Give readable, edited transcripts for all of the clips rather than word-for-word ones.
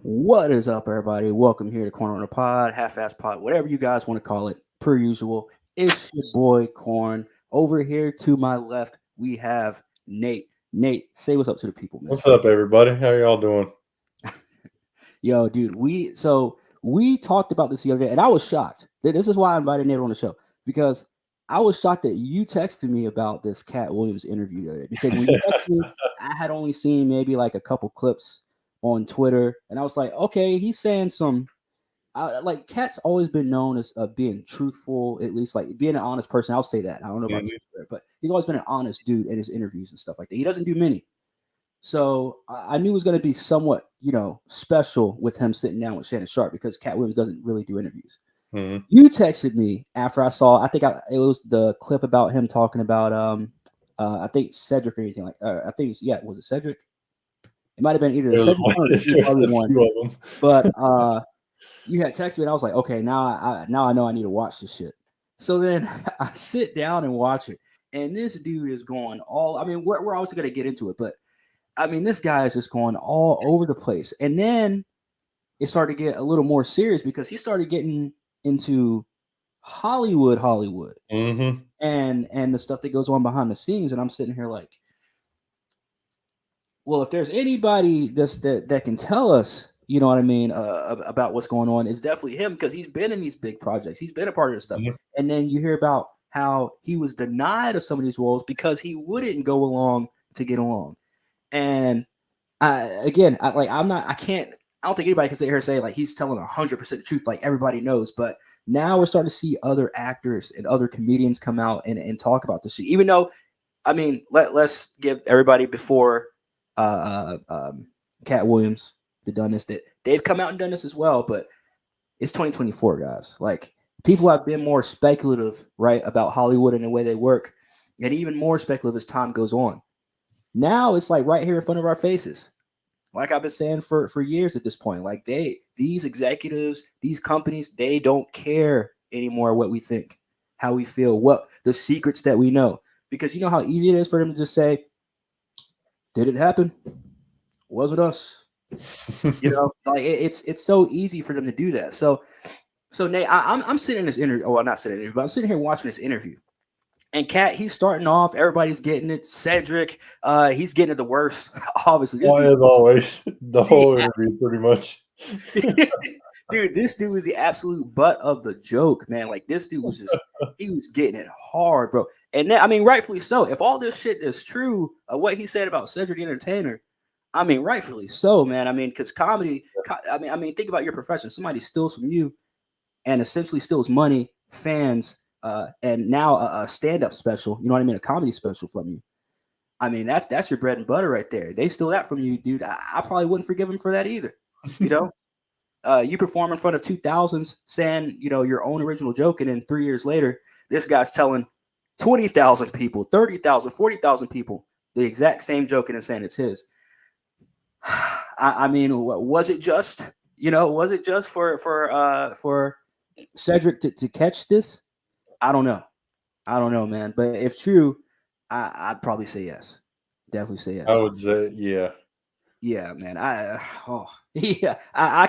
What is up, everybody? Welcome here to Corner on the Pod, Half-Ass Pod, whatever you guys want to call it. Per usual, it's your boy Corn. Over here to my left, we have Nate. Nate, say what's up to the people, man. What's up, everybody? How y'all doing? Yo, dude, we talked about this the other day, and I was shocked. This is why I invited Nate on the show, because I was shocked that you texted me about this Katt Williams interview the other day. Because when you texted me, I had only seen maybe like a couple clips on Twitter, and I was like, okay, he's saying some. Like Katt's always been known as being truthful, at least like being an honest person. I'll say that. I don't know about you, but he's always been an honest dude in his interviews and stuff like that. He doesn't do many. So I knew it was going to be somewhat, special with him sitting down with Shannon Sharp because Katt Williams doesn't really do interviews. Mm-hmm. You texted me after I saw, it was the clip about him talking about, I think Cedric or anything like, I think, was it Cedric? It might have been either Cedric or the other one. But you had texted me and I was like, okay, now I know I need to watch this shit. So then I sit down and watch it. And this dude is going all, I mean, we're obviously going to get into it, but I mean, this guy is just going all over the place. And then it started to get a little more serious because he started getting into Hollywood, mm-hmm. and the stuff that goes on behind the scenes. And I'm sitting here like, well, if there's anybody that can tell us, you know what I mean, about what's going on, it's definitely him because he's been in these big projects. He's been a part of this stuff. Mm-hmm. And then you hear about how he was denied of some of these roles because he wouldn't go along to get along. And I don't think anybody can sit here and say like he's telling 100% the truth, like everybody knows. But now we're starting to see other actors and other comedians come out and talk about this shit. Even though, I mean, let's give everybody before Katt Williams done this, that they've come out and done this as well. But it's 2024, guys. Like people have been more speculative, right, about Hollywood and the way they work, and even more speculative as time goes on. Now it's like right here in front of our faces. Like I've been saying for years at this point, like these executives, these companies, they don't care anymore what we think, how we feel, what the secrets that we know. Because you know how easy it is for them to just say, did it happen? Wasn't us. Like it's so easy for them to do that. So Nate, I'm sitting in this interview. Oh, I'm not sitting in it, but I'm sitting here watching this interview. And Katt, he's starting off. Everybody's getting it. Cedric, he's getting it the worst. Obviously, as always, the whole interview, pretty much. Dude, this dude was the absolute butt of the joke, man. Like this dude was he was getting it hard, bro. And then, I mean, rightfully so. If all this shit is true, what he said about Cedric the Entertainer, I mean, rightfully so, man. I mean, because comedy, I mean, think about your profession. Somebody steals from you, and essentially steals money, fans. And now a stand-up special, you know what I mean, a comedy special from you. I mean, that's your bread and butter right there. They steal that from you, dude. I probably wouldn't forgive him for that either. You know, you perform in front of 2000s saying, your own original joke, and then 3 years later, this guy's telling 20,000 people, 30,000, 40,000 people the exact same joke and saying it's his. I mean, was it just, for Cedric to catch this? I don't know, man. But if true, I'd probably say yes. Definitely say yes. I would say, yeah. Yeah, man. I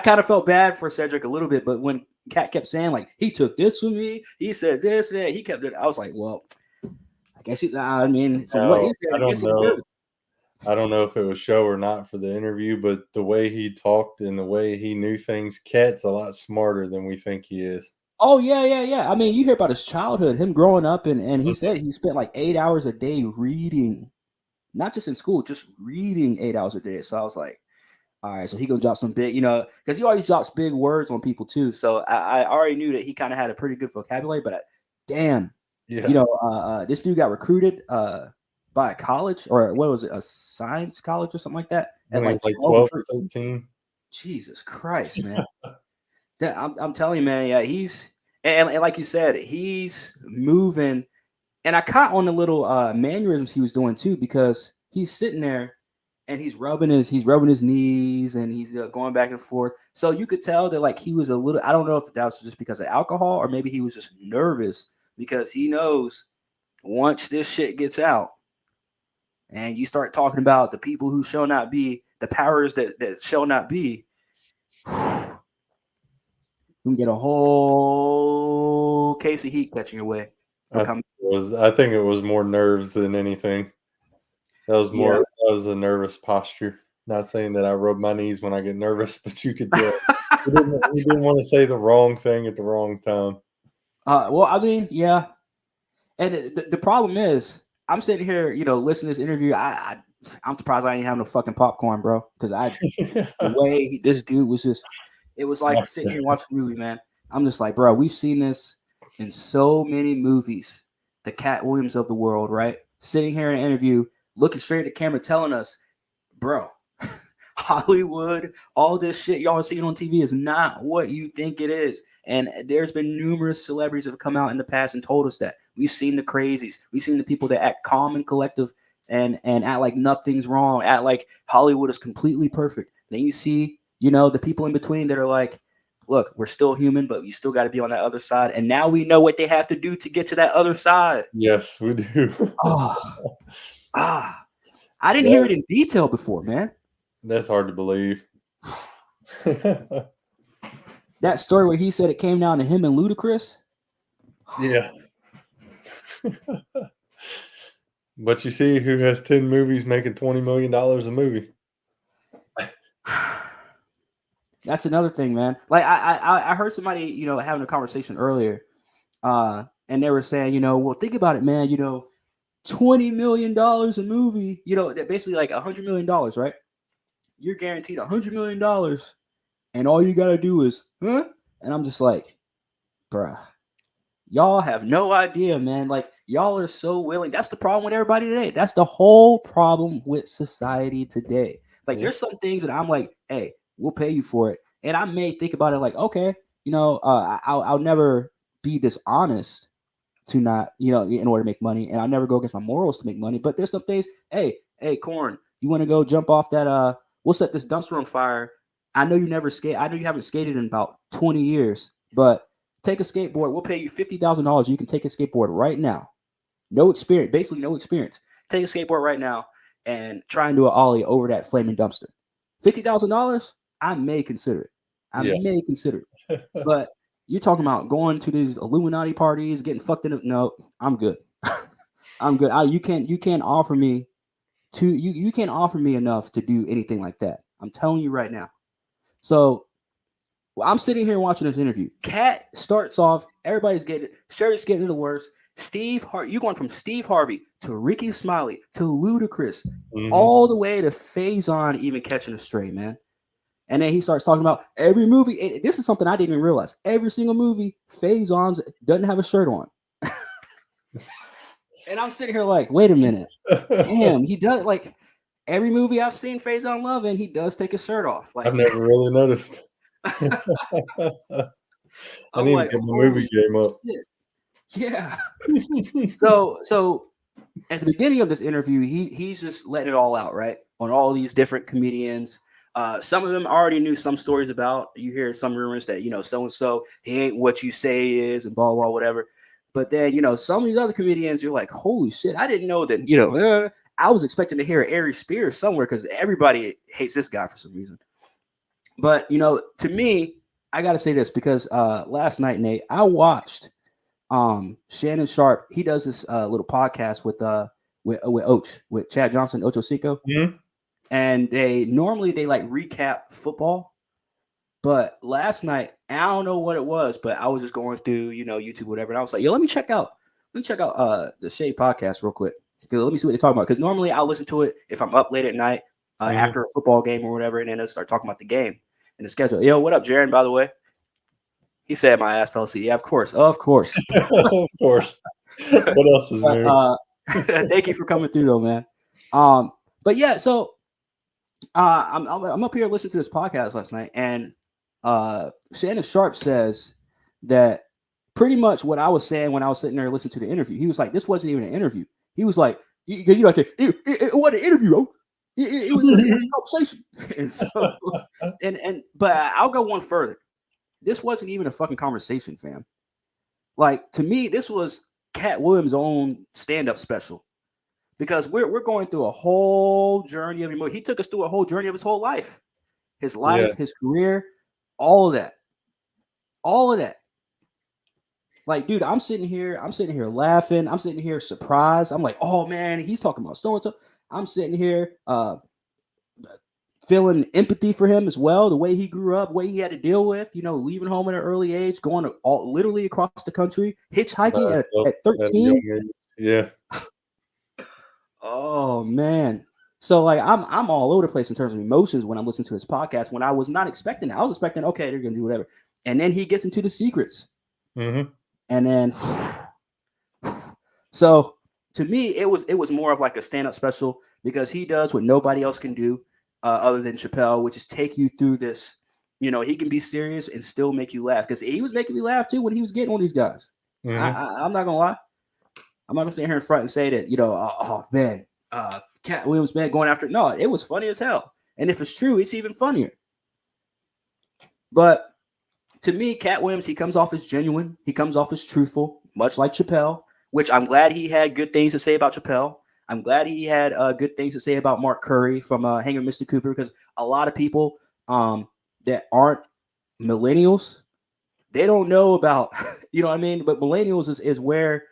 kind of felt bad for Cedric a little bit, but when Katt kept saying like he took this from me, he said this, and he kept it. I was like, well, I guess from what he said, I don't know if it was show or not for the interview, but the way he talked and the way he knew things, Katt's a lot smarter than we think he is. Oh, yeah. I mean, you hear about his childhood, him growing up, and he said he spent like 8 hours a day reading, not just in school, just reading 8 hours a day. So I was like, all right, so he gonna drop some big, because he always drops big words on people too. So I already knew that he kind of had a pretty good vocabulary, but damn, this dude got recruited by a college, or what was it, a science college or something like that? At like 12 or 13. Jesus Christ, man. I'm telling you, man. Yeah, he's and like you said, he's moving. And I caught on the little mannerisms he was doing too, because he's sitting there and he's rubbing his knees and he's going back and forth. So you could tell that like he was a little. I don't know if that was just because of alcohol or maybe he was just nervous because he knows once this shit gets out and you start talking about the people who shall not be, the powers that shall not be. You can get a whole case of heat catching your way. I think it was more nerves than anything. That was a nervous posture. Not saying that I rub my knees when I get nervous, but you could tell he didn't want to say the wrong thing at the wrong time. Well, I mean, yeah. And the problem is, I'm sitting here, listening to this interview. I'm surprised I ain't having no fucking popcorn, bro. Because the way this dude was just, it was like sitting here watching a movie, man. I'm just like, bro, we've seen this in so many movies. The Katt Williams of the world, right? Sitting here in an interview, looking straight at the camera, telling us, bro, Hollywood, all this shit y'all are seeing on TV is not what you think it is. And there's been numerous celebrities that have come out in the past and told us that. We've seen the crazies. We've seen the people that act calm and collective and act like nothing's wrong, act like Hollywood is completely perfect. Then you see, the people in between that are like, look, we're still human, but you still got to be on that other side. And now we know what they have to do to get to that other side. Yes, we do. I didn't hear it in detail before, man. That's hard to believe. That story where he said it came down to him and Ludacris. Yeah. But you see who has 10 movies making $20 million a movie. That's another thing, man. Like I heard somebody, having a conversation earlier, and they were saying, well, think about it, man. $20 million a movie, basically like $100 million, right? You're guaranteed $100 million, and all you gotta do is, huh? And I'm just like, bruh, y'all have no idea, man. Like, y'all are so willing. That's the problem with everybody today. That's the whole problem with society today. Like, there's some things that I'm like, hey, we'll pay you for it. And I may think about it like, okay, I'll never be dishonest to not, in order to make money. And I'll never go against my morals to make money. But there's some things, hey, Corn, you want to go jump off that, we'll set this dumpster on fire. I know you never skate. I know you haven't skated in about 20 years, but take a skateboard. We'll pay you $50,000. You can take a skateboard right now. No experience, basically no experience. Take a skateboard right now and try and do an ollie over that flaming dumpster. $50,000, I may consider it. I may consider it. But you're talking about going to these Illuminati parties, getting fucked in. No, I'm good. I'm good. You can't offer me you can't offer me enough to do anything like that. I'm telling you right now. So I'm sitting here watching this interview. Katt starts off, everybody's getting the worst. You're going from Steve Harvey to Ricky Smiley to Ludacris, all the way to Faison even catching a stray, man. And then he starts talking about every movie. This is something I didn't even realize. Every single movie, Faison doesn't have a shirt on. And I'm sitting here like, wait a minute. Damn, he does, like, every movie I've seen Faison love in, he does take his shirt off. Like, I've never really noticed. I need to get the movie game up. Shit. Yeah. So at the beginning of this interview, he's just letting it all out, right? On all these different comedians. Some of them I already knew some stories about. You hear some rumors that, so-and-so, he ain't what you say he is and blah, blah, whatever. But then, some of these other comedians, you're like, holy shit, I didn't know that, I was expecting to hear Ari Spears somewhere because everybody hates this guy for some reason. But, to me, I got to say this because last night, Nate, I watched Shannon Sharp. He does this little podcast with Oach, with Chad Johnson, Ocho Cinco. Mm-hmm. And they like recap football. But last night, I don't know what it was, but I was just going through, YouTube, whatever. And I was like, yo, let me check out the Shade podcast real quick. Let me see what they're talking about. Because normally I'll listen to it if I'm up late at night after a football game or whatever. And then I'll start talking about the game and the schedule. Yo, what up, Jaron, by the way? He said my ass fell asleep. Yeah, of course. Of course. Of course. What else is new? Thank you for coming through, though, man. But yeah, so I'm up here listening to this podcast last night, and Shannon Sharp says that pretty much what I was saying when I was sitting there listening to the interview. He was like, this wasn't even an interview. He was like, it wasn't an interview, bro. It was a conversation. And so, but I'll go one further. This wasn't even a fucking conversation, fam. Like, to me, this was Katt Williams' own stand-up special. Because we're going through a whole journey of emotion. He took us through a whole journey of his whole life. His life, his career, All of that. Like, dude, I'm sitting here laughing. I'm sitting here surprised. I'm like, oh man, he's talking about so and so. I'm sitting here feeling empathy for him as well. The way he grew up, way he had to deal with, leaving home at an early age, going literally across the country, hitchhiking at 13. Yeah. Oh man. So like I'm all over the place in terms of emotions when I'm listening to his podcast. When I was not expecting it, I was expecting, okay, they're gonna do whatever, and then he gets into the secrets, and then so to me it was more of like a stand-up special because he does what nobody else can do other than Chappelle, which is take you through this. He can be serious and still make you laugh because he was making me laugh too when he was getting on these guys. I'm not gonna lie. I'm not gonna sit here in front and say that oh man. Katt Williams, man, going after it. No, it was funny as hell. And if it's true, it's even funnier. But to me, Katt Williams, he comes off as genuine. He comes off as truthful, much like Chappelle, which I'm glad he had good things to say about Chappelle. I'm glad he had good things to say about Mark Curry from Hanging with Mr. Cooper, because a lot of people that aren't millennials, they don't know about, you know what I mean? But millennials is where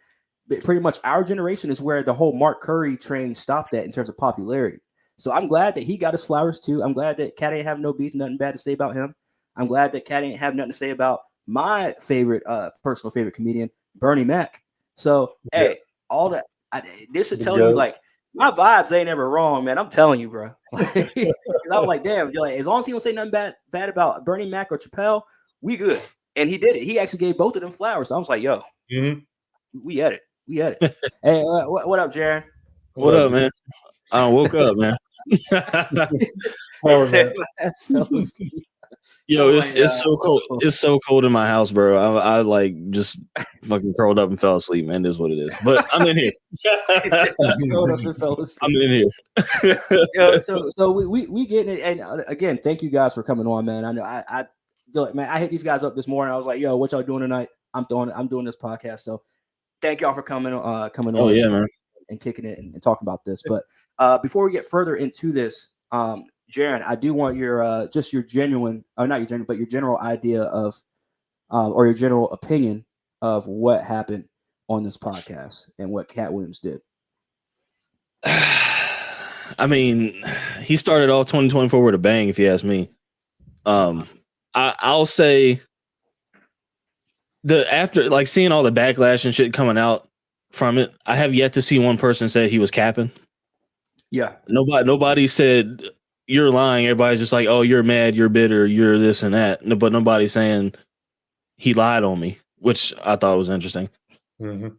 pretty much our generation is where the whole Mark Curry train stopped at in terms of popularity. So I'm glad that he got his flowers too. I'm glad that Katt ain't have no beef, nothing bad to say about him. I'm glad that Katt ain't have nothing to say about my favorite, personal favorite comedian, Bernie Mac. So, hey, all that, this should tell you, like, my vibes ain't ever wrong, man. I'm telling you, bro. I'm like, damn, like, as long as he don't say nothing bad about Bernie Mac or Chappelle, we good. And he did it. He actually gave both of them flowers. So I was like, yo, we at it. We had it. Hey, what up, Jaron? What up, man? I woke up, man. Yo, it's so cold. It's so cold in my house, bro. I like just fucking curled up and fell asleep, man. This is what it is. But I'm in here. Curled up and fell asleep. I'm in here. So we getting it. And again, thank you guys for coming on, man. I know I hit these guys up this morning. I was like, yo, what y'all doing tonight? I'm doing this podcast. So thank y'all for coming on. Oh yeah, man. And kicking it and talking about this. But before we get further into this, Jaron, I do want your just your genuine, or not your genuine, but your general idea of, or your general opinion of what happened on this podcast and what Katt Williams did. I mean, he started all 2024 with a bang, if you ask me. I'll say after like seeing all the backlash and shit coming out from it, I have yet to see one person say he was capping. Yeah. Nobody said you're lying. Everybody's just like, oh, you're mad, you're bitter, you're this and that. But nobody's saying he lied on me, which I thought was interesting. Yep.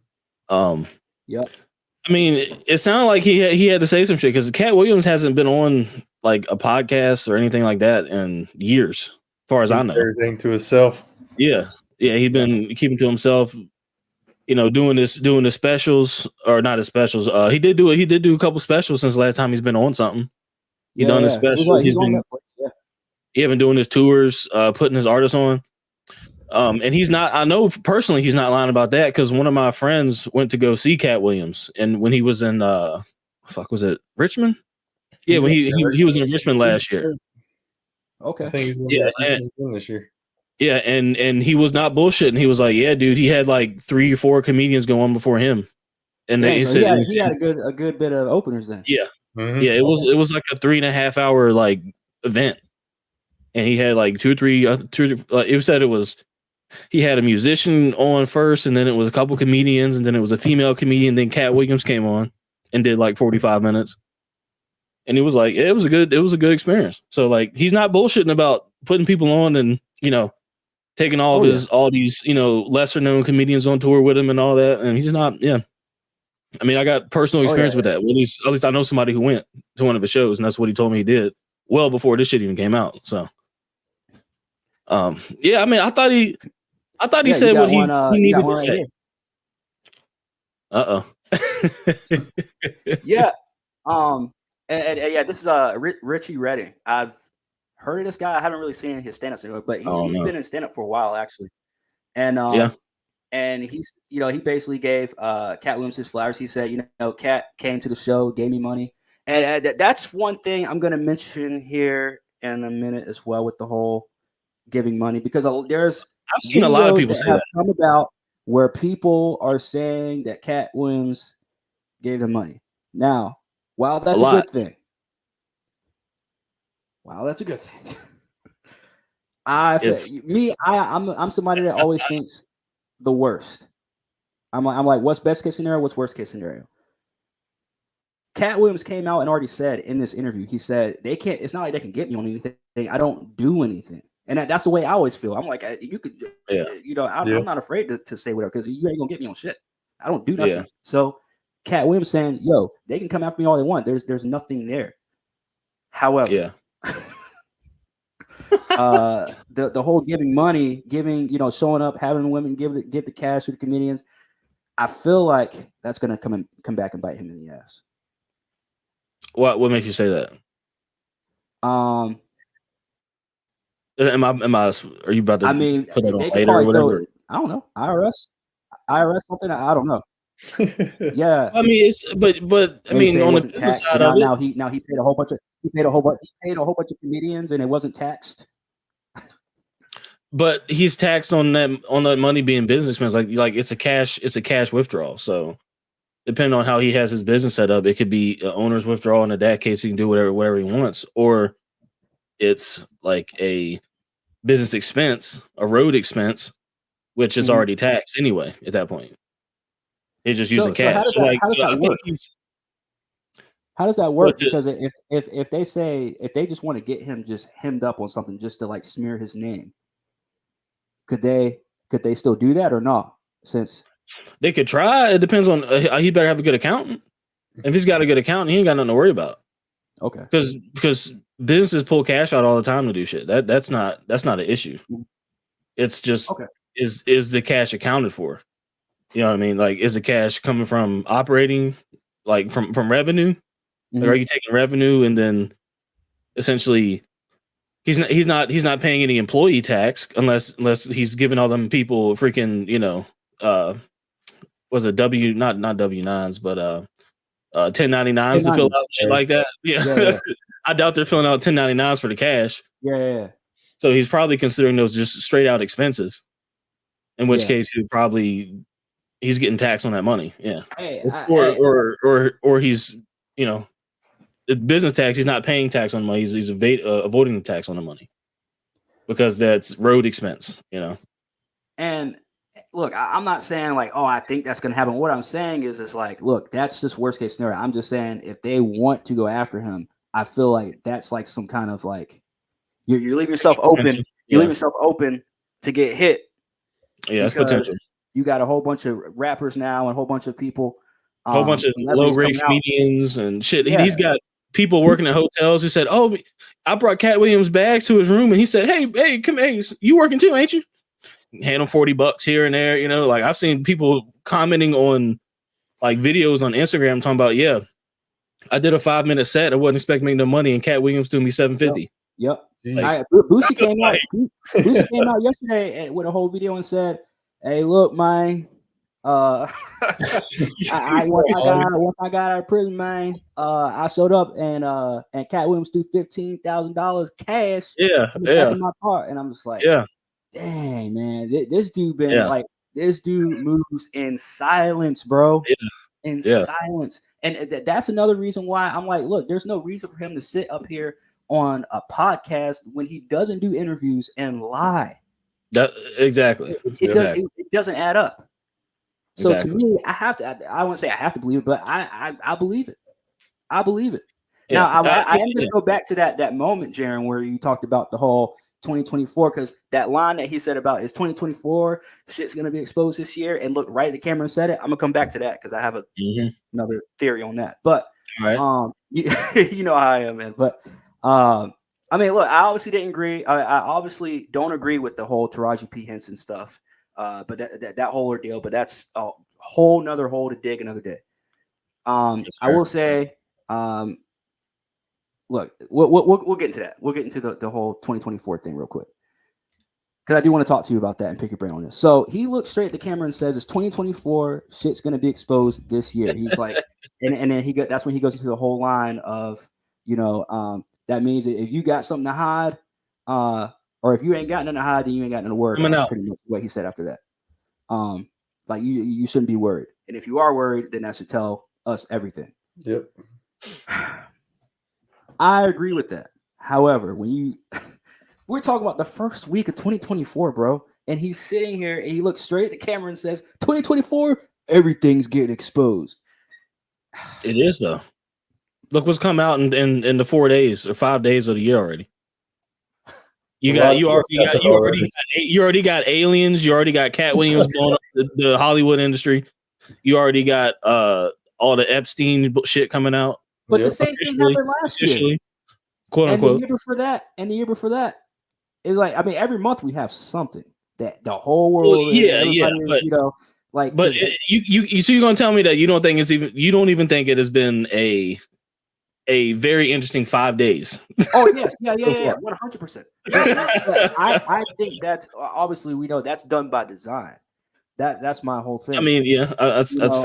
I mean, it sounded like he had to say some shit because Katt Williams hasn't been on like a podcast or anything like that in years, as far as I know. Everything to himself. Yeah, he's been keeping to himself. Doing the specials, or not his specials. He did do a couple specials since the last time he's been on something. He's done his specials. He's been doing his tours, putting his artists on. And he's not. I know personally he's not lying about that because one of my friends went to go see Katt Williams, and when he was in was it Richmond? Yeah, when he was in Richmond last year. Okay. I think he's this year. Yeah, and he was not bullshitting. He was like, "Yeah, dude, he had like 3 or 4 comedians go on before him." And he said he had a good bit of openers then. Yeah, yeah. It was like a 3.5 hour like event, and he had like 2 or 3. It said it was. He had a musician on first, and then it was a couple comedians, and then it was a female comedian. Then Katt Williams came on and did like 45 minutes, and it was like it was a good experience. So like he's not bullshitting about putting people on and taking all these lesser known comedians on tour with him and all that, and he's not. Yeah, I mean I got personal experience with that. Well, at least I know somebody who went to one of his shows, and that's what he told me he did well before this shit even came out. So, yeah, I mean I thought he said what he needed to say. Yeah. And yeah, this is Richie Redding. I've heard of this guy. I haven't really seen his stand-up, but he's been in stand-up for a while actually. And and he's he basically gave Katt Williams his flowers. He said, Katt came to the show, gave me money. And that's one thing I'm gonna mention here in a minute as well with the whole giving money because there's I've seen a lot of people say have that. come about where people are saying that Katt Williams gave them money. Now, while that's a good thing, I'm somebody that always thinks the worst. I'm like, what's best case scenario? What's worst case scenario? Katt Williams came out and already said in this interview, he said they can't. It's not like they can get me on anything. I don't do anything, and that's the way I always feel. I'm like, you could, I'm not afraid to say whatever because you ain't gonna get me on shit. I don't do nothing. Yeah. So Katt Williams saying, "Yo, they can come after me all they want. There's nothing there." However, the whole giving money, showing up, having women give the cash to the comedians, I feel like that's gonna come back and bite him in the ass. What makes you say that? Are you about to? I mean, put it on they could later probably or whatever? I don't know. IRS something. I don't know. Yeah. I mean, I mean, on the business side of it, now he paid a whole bunch of comedians and it wasn't taxed. But he's taxed on that money being business expense. Like it's a cash withdrawal. So depending on how he has his business set up, it could be an owner's withdrawal, and in that case, he can do whatever he wants, or it's like a business expense, a road expense, which is already taxed anyway at that point. He's just using cash. How does that work? How does that work? Because if they just want to get him just hemmed up on something just to like smear his name, could they still do that or not? Since they could try. It depends on he better have a good accountant. If he's got a good accountant, he ain't got nothing to worry about. Okay. Because businesses pull cash out all the time to do shit. That's not an issue. It's just is the cash accounted for? You know what I mean? Like, is the cash coming from operating, like from revenue? Like, are you taking revenue and then essentially he's not paying any employee tax unless he's giving all them people freaking was it not W9s but 1099s to fill out shit like that. Yeah. I doubt they're filling out 1099s for the cash. Yeah. So he's probably considering those just straight out expenses. In which case he's getting taxed on that money. Yeah. Or he's the business tax. He's not paying tax on money. He's avoiding the tax on the money because that's road expense. And look, I'm not saying like, oh, I think that's going to happen. What I'm saying is like, look, that's just worst case scenario. I'm just saying if they want to go after him, I feel like that's like some kind of like you're leaving yourself open. You leave yourself open to get hit. Yeah, that's potential. You got a whole bunch of rappers now and a whole bunch of people. A whole bunch of low-grade comedians and shit. Yeah. He's got people working at hotels who said, "Oh, I brought Katt Williams bags to his room," and he said, "Hey, come here. You working too, ain't you?" Hand him $40 here and there. Like I've seen people commenting on like videos on Instagram talking about, "Yeah, I did a 5-minute set. I wasn't expecting no money, and Katt Williams threw me $750." Yep. Boosie came out. Boosie came out yesterday with a whole video and said, "Hey, look, man. Once I got out of prison, man, I showed up and Katt Williams threw $15,000 cash. In my part, and I'm just like, dang, man, this dude been this dude moves in silence, bro, in silence, and that's another reason why I'm like, look, there's no reason for him to sit up here on a podcast when he doesn't do interviews and lie. Exactly. It doesn't add up. So to me, I won't say I have to believe it, but I believe it. I believe it. Yeah, now I am going to go back to that moment, Jaron, where you talked about the whole 2024, because that line that he said about is 2024 shit's going to be exposed this year, and look right at the camera and said it. I'm gonna come back to that because I have another theory on that. But you know how I am, man. But I mean, look, I obviously didn't agree. I obviously don't agree with the whole Taraji P. Henson stuff. But that whole ordeal, but that's a whole nother hole to dig another day. I will say, look, we'll get into that. We'll get into the whole 2024 thing real quick, because I do want to talk to you about that and pick your brain on this. So he looks straight at the camera and says, "It's 2024. Shit's gonna be exposed this year." He's like, and then that's when he goes into the whole line of, that means that if you got something to hide, or if you ain't got nothing to hide, then you ain't got nothing to worry Coming about. out. Pretty much what he said after that. Like you shouldn't be worried, and if you are worried, then that should tell us everything. Yep. I agree with that. However, when we're talking about the first week of 2024, bro, and he's sitting here and he looks straight at the camera and says, 2024, everything's getting exposed. It is though. Look what's come out in the 4 days or 5 days of the year already. You already got aliens. You already got Katt Williams blowing up the Hollywood industry. You already got all the Epstein shit coming out. But the same thing happened last year, quote unquote. And the year before that, it's like, I mean, every month we have something that the whole world, but, you know, like. But so you're gonna tell me that you don't even think it has been a very interesting 5 days. Oh yes, yeah, 100%. I think that's obviously, we know that's done by design. That's my whole thing. I mean, yeah, that's fair.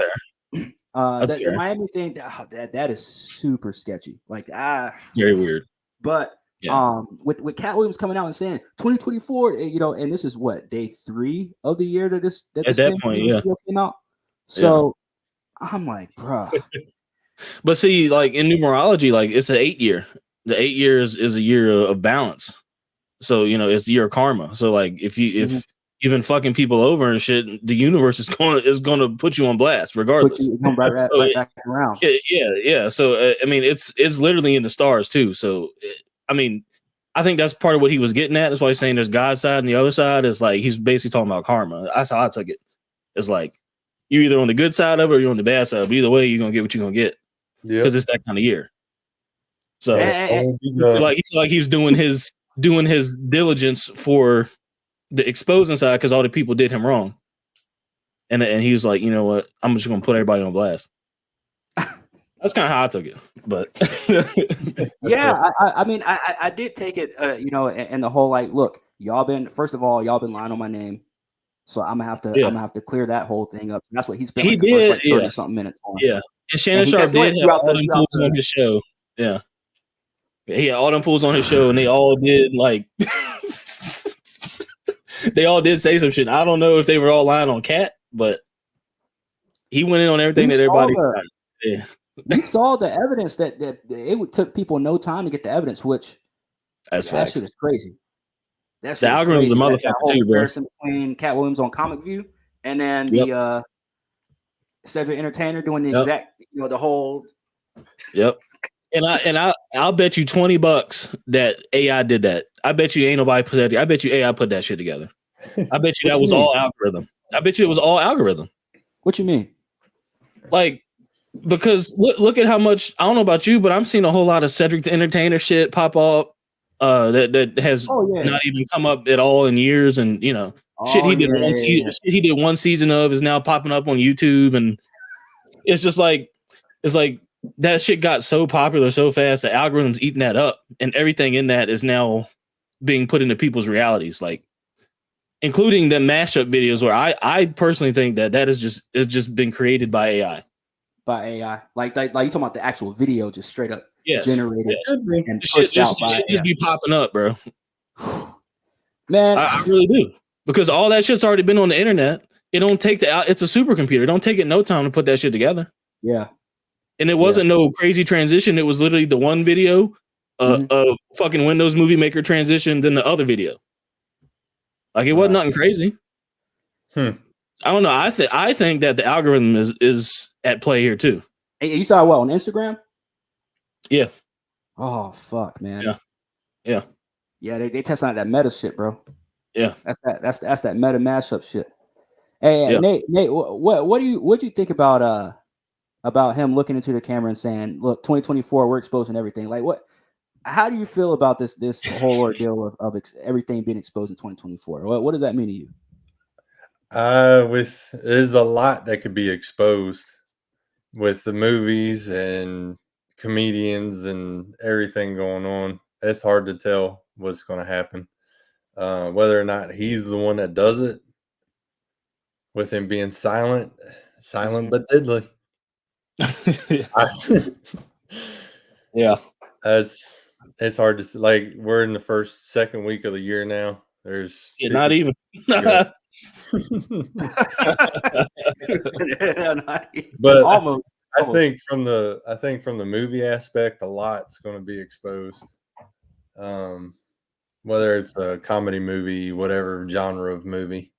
The Miami thing, that is super sketchy. Like, very weird. But with Katt Williams coming out and saying 2024, you know, and this is what, day 3 of the year that this video came out. So I'm like, bro. But see, like in numerology, like it's an 8 year. The 8 years is a year of balance. So, you know, it's the year of karma. So like if you've been fucking people over and shit, the universe is gonna put you on blast regardless. Come right back around. Yeah. So I mean, it's literally in the stars too. So I mean, I think that's part of what he was getting at. That's why he's saying there's God's side and the other side is like he's basically talking about karma. That's how I took it. It's like you're either on the good side of it or you're on the bad side. But either way, you're gonna get what you're gonna get. Because it's that kind of year. So you feel like he's doing his diligence for the exposing side because all the people did him wrong. And he was like, you know what? I'm just gonna put everybody on blast. That's kind of how I took it. But yeah, I mean, I did take it, you know, and the whole like, look, y'all been lying on my name. So I'm gonna have to clear that whole thing up. And that's what he spent the first 30 something minutes on. Yeah. And Shannon Sharp did have all them fools on his show. Yeah. He had all them fools on his show and they all did like they all did say some shit. I don't know if they were all lying on Katt, but he went in on everything that everybody We saw the evidence that it took people no time to get the evidence, which that shit is crazy. That the algorithm is a motherfucker too, bro. Between Katt Williams on Comic View and then the Cedric Entertainer doing the exact, you know, the whole. Yep. And I'll bet you $20 that AI did that. I bet you ain't nobody put that. I bet you AI put that shit together. I bet you that was all algorithm. I bet you it was all algorithm. What you mean? Like, because look at how much, I don't know about you, but I'm seeing a whole lot of Cedric the Entertainer shit pop up that has not even come up at all in years, and you know, shit he did one season of is now popping up on YouTube, and it's just like that shit got so popular so fast, the algorithm's eating that up, and everything in that is now being put into people's realities, like including the mashup videos, where I personally think that is just been created by AI. By AI, like you talking about the actual video, just straight up generated and pushed out by AI. Just be popping up, bro. Man, I really do, because all that shit's already been on the internet. It don't take it's a supercomputer. It don't take it no time to put that shit together. Yeah, and it wasn't no crazy transition. It was literally the one video, a fucking Windows Movie Maker transition, then the other video. Like it wasn't nothing crazy. I don't know. I think that the algorithm is at play here too. Hey, you saw what on Instagram? Yeah. Oh fuck, man. Yeah. They testing out that meta shit, bro. Yeah. That's that meta mashup shit. Hey, Nate, what do you think about him looking into the camera and saying, "Look, 2024, we're exposing everything." Like, how do you feel about this whole ordeal of everything being exposed in 2024? What does that mean to you? There's a lot that could be exposed with the movies and comedians and everything going on. It's hard to tell what's going to happen. Whether or not he's the one that does it, with him being silent but deadly. Yeah. It's hard to like. We're in the second week of the year now. There's not even. But almost. I think from the movie aspect, a lot's going to be exposed. Whether it's a comedy movie, whatever genre of movie,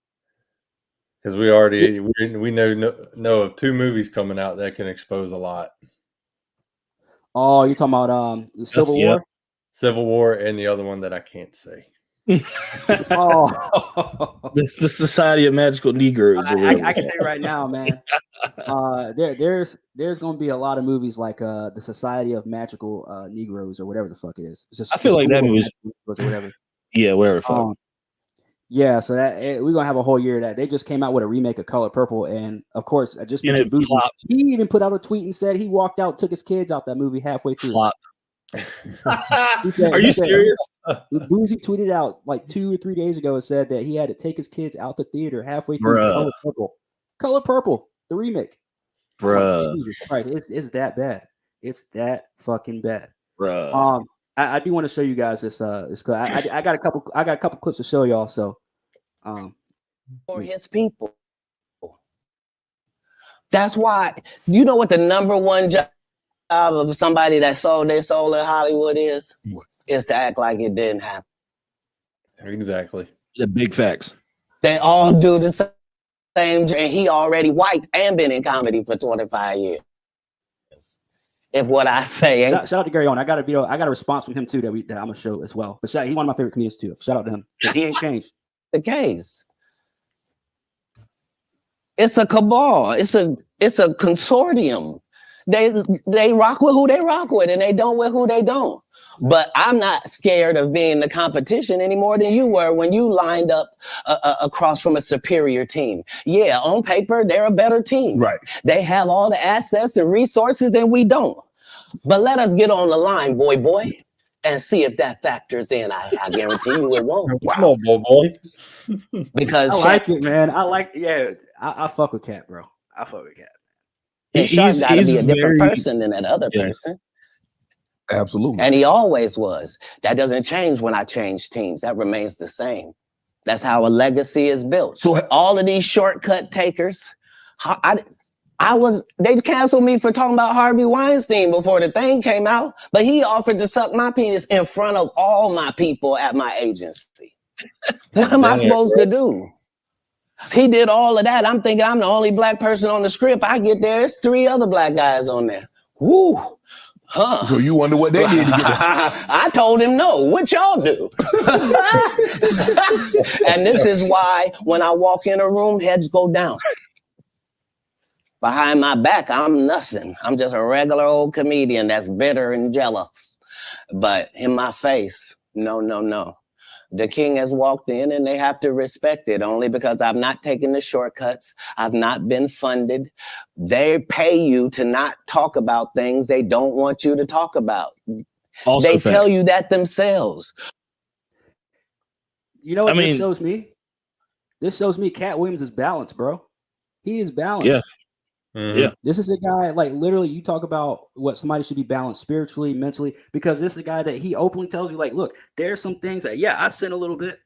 because we know of 2 movies coming out that can expose a lot. Oh, you're talking about Civil War? Civil War, and the other one that I can't say. Oh, the Society of Magical Negroes. I can tell you right now, man. There's going to be a lot of movies like the Society of Magical Negroes or whatever the fuck it is. It's just, I feel like that movie's or whatever. Yeah, whatever the fuck. Yeah, so we're gonna have a whole year of that. They just came out with a remake of Color Purple, and of course, I just mentioned Boozy. He even put out a tweet and said he walked out, took his kids out that movie halfway through. Flop. Are you serious? Boozy tweeted out like 2 or 3 days ago and said that he had to take his kids out the theater halfway through Color Purple. Color Purple, the remake. Bruh. Jesus Christ, it's that bad. It's that fucking bad. Bruh. I do want to show you guys this. I got a couple clips to show y'all. So, for his people. That's why you know what the number one job of somebody that sold their soul in Hollywood is? What? Is to act like it didn't happen. Exactly. The big facts. They all do the same. And he already white and been in comedy for 25 years. If what I say, shout out to Gary Owen. I got a video. I got a response from him too that I'm gonna show as well. But he's one of my favorite comedians too. Shout out to him because he ain't changed. The case. It's a cabal. It's a consortium. They rock with who they rock with, and they don't with who they don't. But I'm not scared of being the competition any more than you were when you lined up across from a superior team. Yeah, on paper, they're a better team. Right. They have all the assets and resources, and we don't. But let us get on the line, boy, and see if that factors in. I guarantee you it won't. Come on, boy. Because I like it, man. I fuck with Katt, bro. I fuck with Katt. He's got to be a different person than that other person. Absolutely. And he always was. That doesn't change when I change teams. That remains the same. That's how a legacy is built. So all of these shortcut takers, they canceled me for talking about Harvey Weinstein before the thing came out, but he offered to suck my penis in front of all my people at my agency. What am I supposed to do? He did all of that. I'm thinking I'm the only black person on the script. I get there, it's 3 other black guys on there. Woo. Huh. So you wonder what they did to get there. I told him no. What y'all do? And this is why when I walk in a room, heads go down. Behind my back, I'm nothing. I'm just a regular old comedian that's bitter and jealous. But in my face, no. The king has walked in and they have to respect it only because I've not taken the shortcuts. I've not been funded. They pay you to not talk about things they don't want you to talk about. Also they tell you that themselves. You know what this shows me? This shows me Katt Williams is balanced, bro. He is balanced. Yeah. Mm-hmm. Yeah. This is a guy, like literally you talk about what somebody should be balanced spiritually, mentally, because this is a guy that he openly tells you, like, look, there's some things that, I sin a little bit.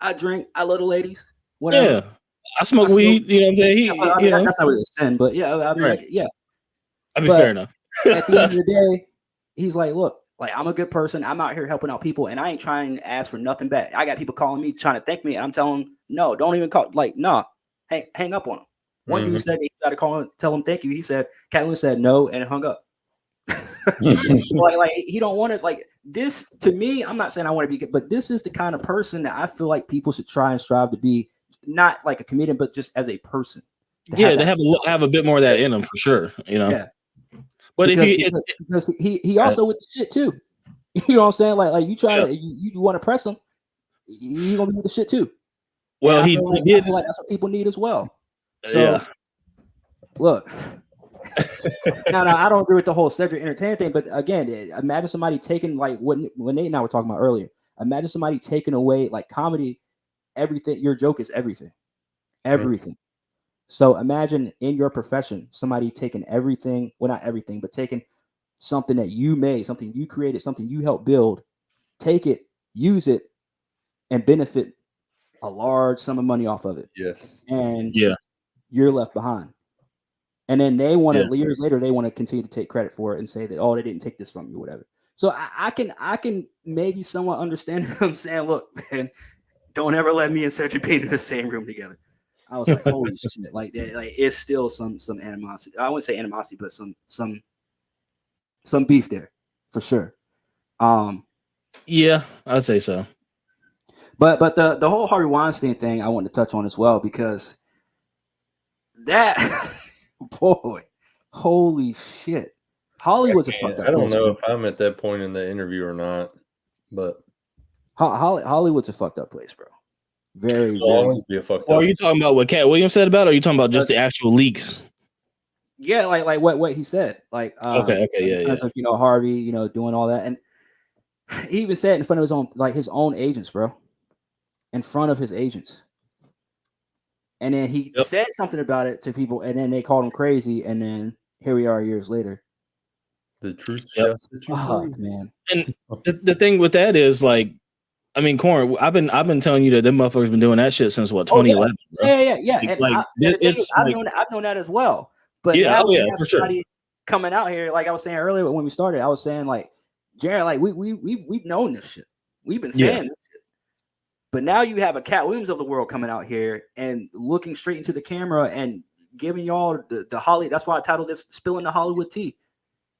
I drink. I love the ladies. Whatever. Yeah. I smoke weed. You know what I'm saying? That's not really a sin, but I mean, right. I mean, fair enough. At the end of the day, he's like, look, like I'm a good person. I'm out here helping out people, and I ain't trying to ask for nothing back. I got people calling me trying to thank me, and I'm telling them, no, don't even call. Like, nah, hang up on them. One dude said he tried to call him, tell him thank you. He said, Katt Williams said no and hung up. like he don't want it. Like this to me, I'm not saying I want to be, but this is the kind of person that I feel like people should try and strive to be, not like a comedian, but just as a person. They have a bit more of that in them for sure. You know. Yeah. But because he also with the shit too. You know what I'm saying? Like you try to you want to press him, you gonna be with the shit too. Well, he did. I feel like that's what people need as well. So, look, now I don't agree with the whole Cedric Entertainer thing, but again, imagine somebody taking like what Nate and I were talking about earlier. Imagine somebody taking away like comedy, everything. Your joke is everything. So imagine in your profession, somebody taking everything, well, not everything, but taking something that you made, something you created, something you helped build, take it, use it, and benefit a large sum of money off of it. Yes. And Yeah. you're left behind. And then they want to, Yeah. years later, they want to continue to take credit for it and say that, oh, they didn't take this from you, whatever. So I can maybe somewhat understand them saying, look, man, don't ever let me and Cedric be in the same room together. I was like, holy shit. Like it's still some animosity. I wouldn't say animosity, but some beef there for sure. Yeah, I'd say so. But the whole Harvey Weinstein thing I want to touch on as well, because that boy, holy shit. Hollywood's a fucked up I don't place, know man. if I'm at that point in the interview or not, but Hollywood's a fucked up place, bro. Very, it'll very. always be a fucked Or up. are you talking about what Katt Williams said about it, or are you talking about just the actual leaks? Yeah, like what he said. Like Okay, yeah. in terms of, Harvey, doing all that. And he even said in front of his own agents, bro. In front of his agents. And then he said something about it to people, and then they called him crazy, and then here we are years later. The truth shall set you Fuck, free. man. And the thing with that is, like, I mean, Corn, I've been telling you that them motherfuckers been doing that shit since what, 2011? Yeah. And Like, I've known that as well. But yeah, now oh we yeah, have for sure. somebody coming out here, like I was saying earlier when we started. I was saying, like, Jared, like we've known this shit. We've been saying this shit. But now you have a Katt Williams of the world coming out here and looking straight into the camera and giving y'all the Holly. That's why I titled this "Spilling the Hollywood Tea."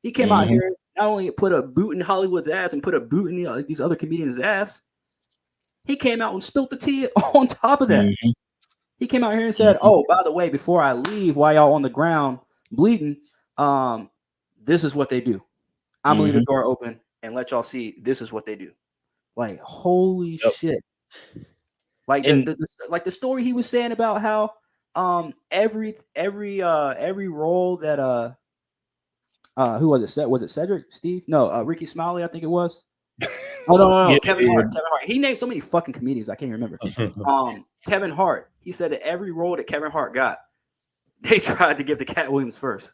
He came out here, not only put a boot in Hollywood's ass and put a boot in these other comedians' ass. He came out and spilled the tea on top of that. He came out here and said, "Oh, by the way, before I leave, while y'all on the ground bleeding, this is what they do. I'm gonna leave the door open and let y'all see. This is what they do." Like, holy shit! Like the story he was saying about how every role that who was it? Was it Cedric? Steve? No, Ricky Smiley, I think it was. Oh no, Yeah, Kevin Hart. He named so many fucking comedians I can't even remember. Kevin Hart. He said that every role that Kevin Hart got, they tried to give to Katt Williams first.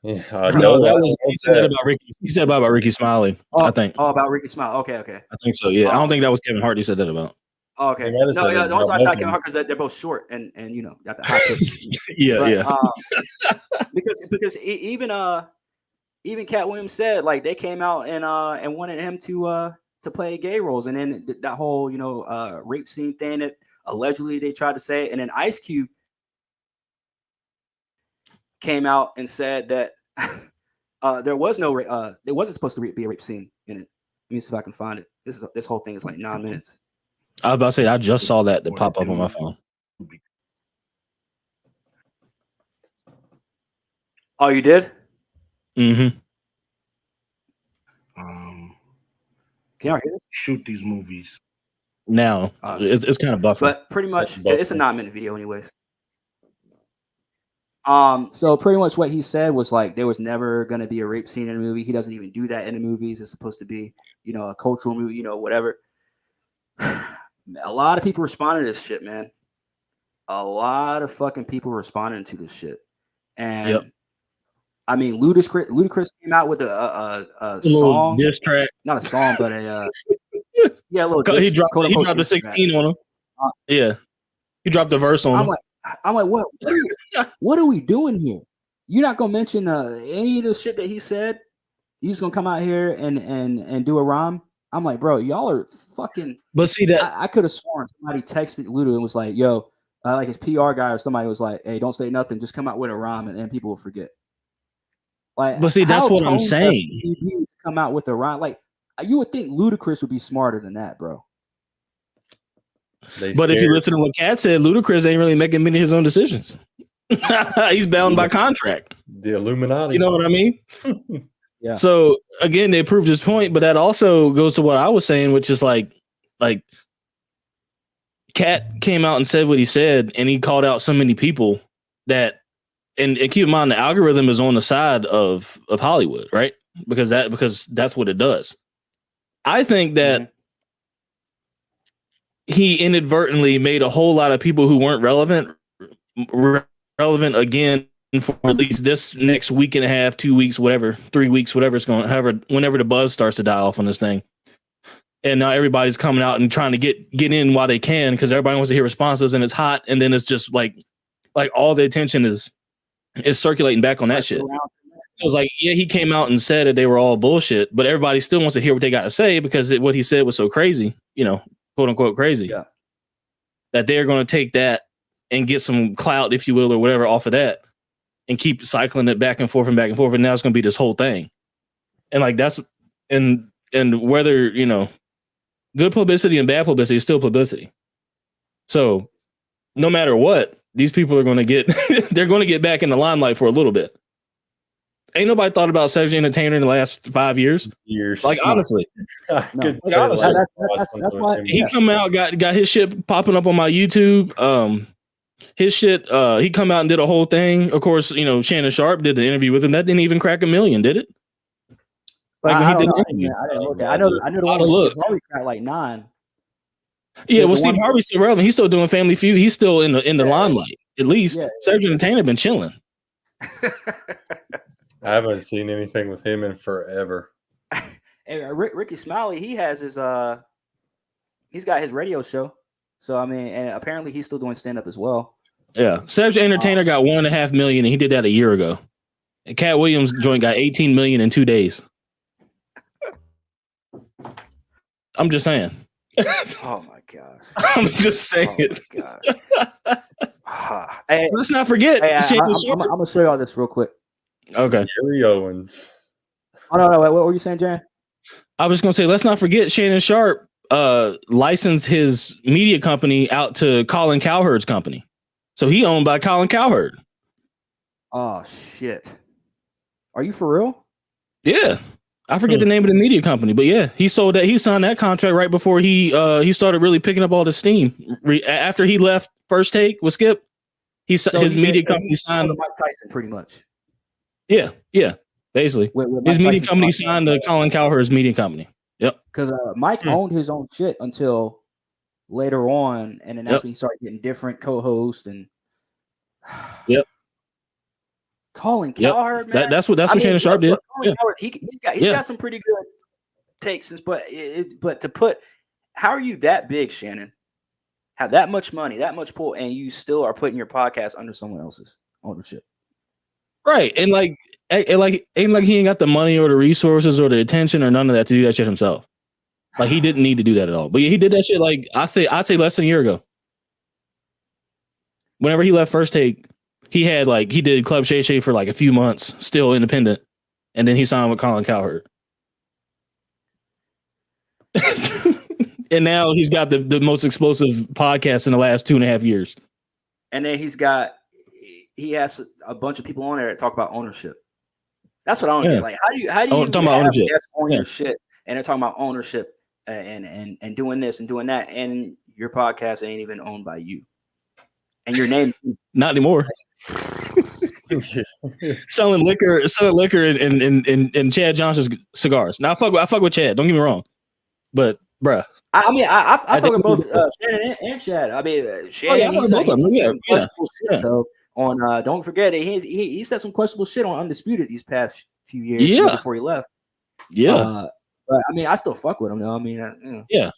Yeah, No, that was he said that about Ricky. He said about Ricky Smiley. I think. Oh, about Ricky Smiley. Okay. I think so. Yeah, I don't think that was Kevin Hart. He said that about. Oh, okay. No, the only time I thought Kevin Hart because they're both short and got the high pitch. Because even Katt Williams said, like, they came out and wanted him to play gay roles, and then that whole rape scene thing that allegedly they tried to say, and then Ice Cube came out and said that there was no there wasn't supposed to be a rape scene in it. Let me see if I can find it. This whole thing is like 9 minutes. I was about to say I just saw that pop up on my phone. Oh, you did? Can y'all hear this? Shoot these movies. Now it's kind of buffer, but pretty much it's a 9-minute video, anyways. So pretty much what he said was like there was never going to be a rape scene in a movie. He doesn't even do that in the movies. It's supposed to be, a cultural movie, whatever. A lot of people responded to this shit, man. A lot of fucking people responding to this shit. And I mean, Ludacris came out with a song, diss track. Not a song, but a little. He dropped a 16 on him. He dropped a verse on him. I'm like, what are we doing here? You're not gonna mention any of the shit that he said. You're just gonna come out here and do a rhyme. I'm like, bro, y'all are fucking. But see that I could have sworn somebody texted Luda and was like, yo, like his PR guy or somebody was like, hey, don't say nothing, just come out with a rhyme and people will forget. Like, but see, that's what I'm saying. Come out with a rhyme, like you would think Ludacris would be smarter than that, bro. But if you listen to what Katt said, Ludacris ain't really making many of his own decisions. He's bound by contract. The Illuminati. You know what I mean? Yeah. So again, they proved his point, but that also goes to what I was saying, which is like Katt came out and said what he said, and he called out so many people that, and keep in mind the algorithm is on the side of Hollywood, right? Because that's what it does. I think that he inadvertently made a whole lot of people who weren't relevant again for at least this next week and a half, 2 weeks, whatever, 3 weeks, whatever it's going, however, whenever the buzz starts to die off on this thing. And now everybody's coming out and trying to get in while they can because everybody wants to hear responses and it's hot. And then it's just like all the attention is circulating back on that shit. So it's like, yeah, he came out and said that they were all bullshit, but everybody still wants to hear what they got to say because what he said was so crazy, quote unquote crazy, that they're going to take that and get some clout, if you will, or whatever off of that and keep cycling it back and forth. And now it's going to be this whole thing. And like, that's, and whether, good publicity and bad publicity is still publicity. So no matter what, these people are going to get, they're going to get back in the limelight for a little bit. Ain't nobody thought about Cedric Entertainer in the last 5 years. Like, honestly. That's why he come out, got his shit popping up on my YouTube. His shit, he come out and did a whole thing. Of course, Shannon Sharp did the interview with him. That didn't even crack 1 million, did it? Like I didn't look at. I know the one with Steve Harvey cracked like 9. Yeah, well, Steve Harvey's still relevant. He's still doing Family Feud. He's still in the limelight, at least. Yeah. Cedric Entertainer been chilling. I haven't seen anything with him in forever. And Ricky Smiley, he has his he's got his radio show. So I mean, and apparently he's still doing stand up as well. Yeah, Cedric Entertainer got 1.5 million, and he did that a year ago. And Katt Williams joint got 18 million in 2 days. I'm just saying. Oh my gosh! I'm just saying. Oh my gosh. Hey, let's not forget. Hey, I'm gonna show y'all this real quick. Okay. Gary Owens. Oh no! Wait, what were you saying, Jan? I was gonna say, let's not forget Shannon Sharp licensed his media company out to Colin Cowherd's company, so he owned by Colin Cowherd. Oh shit! Are you for real? Yeah. I forget the name of the media company, but yeah, he sold that. He signed that contract right before he started really picking up all the steam. After he left First Take with Skip, his media company signed Mike Tyson, pretty much. Yeah, basically. His media company signed to Colin Cowherd's media company. Yep. Because Mike owned his own shit until later on, and then that's when he started getting different co-hosts and. Yep. Colin Cowherd, man. That's what Shannon Sharp did. Cowherd, he's got some pretty good takes, but to put, how are you that big, Shannon? Have that much money, that much pull, and you still are putting your podcast under someone else's ownership? Right, and like ain't like he ain't got the money or the resources or the attention or none of that to do that shit himself. Like he didn't need to do that at all. But yeah, he did that shit. Like I'd say less than a year ago. Whenever he left First Take. He did Club Shay Shay for like a few months, still independent, and then he signed with Colin Cowherd. And now he's got the most explosive podcast in the last 2.5 years. And then he has a bunch of people on there that talk about ownership. That's what I don't get. Like, how do you talk about ownership on your shit, and they're talking about ownership and doing this and doing that, and your podcast ain't even owned by you. And your name, not anymore. selling liquor, and Chad Johnson's cigars. Now I fuck with Chad. Don't get me wrong, but bruh, I fuck with both Shannon and Chad. I mean, Shannon, he's some questionable shit though. On don't forget it. He said some questionable shit on Undisputed these past few years before he left. Yeah, but I mean, I still fuck with him though. I mean, yeah.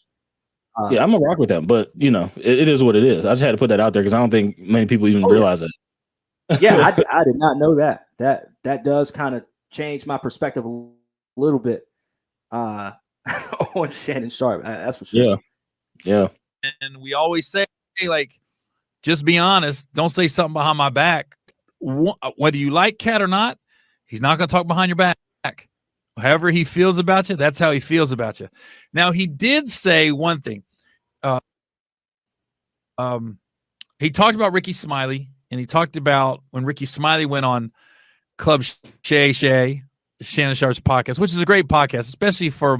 Yeah, I'm gonna rock with them, but it is what it is. I just had to put that out there because I don't think many people even realize it. Yeah, I did not know that. That does kind of change my perspective a little bit on Shannon Sharp. That's for sure. Yeah. And we always say, hey, like, just be honest. Don't say something behind my back. Whether you like Katt or not, he's not gonna talk behind your back. However he feels about you, that's how he feels about you. Now, he did say one thing. He talked about Ricky Smiley, and he talked about when Ricky Smiley went on Club Shay Shay, Shannon Sharp's podcast, which is a great podcast, especially for,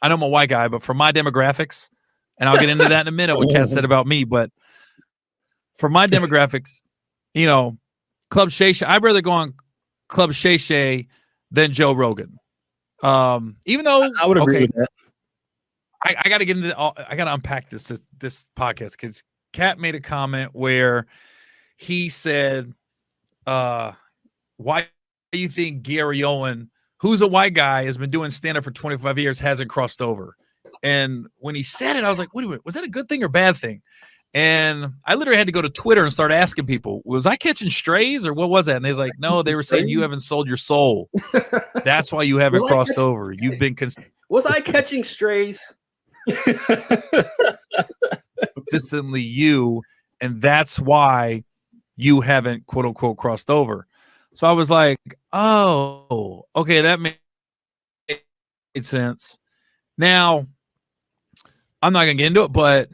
I know I'm a white guy, but for my demographics, and I'll get into that in a minute, what Katt said about me, but for my demographics, Club Shay Shay, I'd rather go on Club Shay Shay than Joe Rogan. Even though I would agree with that. I got to get into I got to unpack this podcast because Katt made a comment where he said why do you think Gary Owen, who's a white guy, has been doing stand-up for 25 years, hasn't crossed over? And when he said it, I was like, wait a minute, was that a good thing or bad thing? And I literally had to go to Twitter and start asking people, was I catching strays or what was that? And they was like, no, they were saying you haven't sold your soul. That's why you haven't crossed over. You've been Was I catching strays? consistently you, and that's why you haven't quote unquote crossed over. So I was like, oh, okay, that made sense. Now, I'm not gonna get into it, but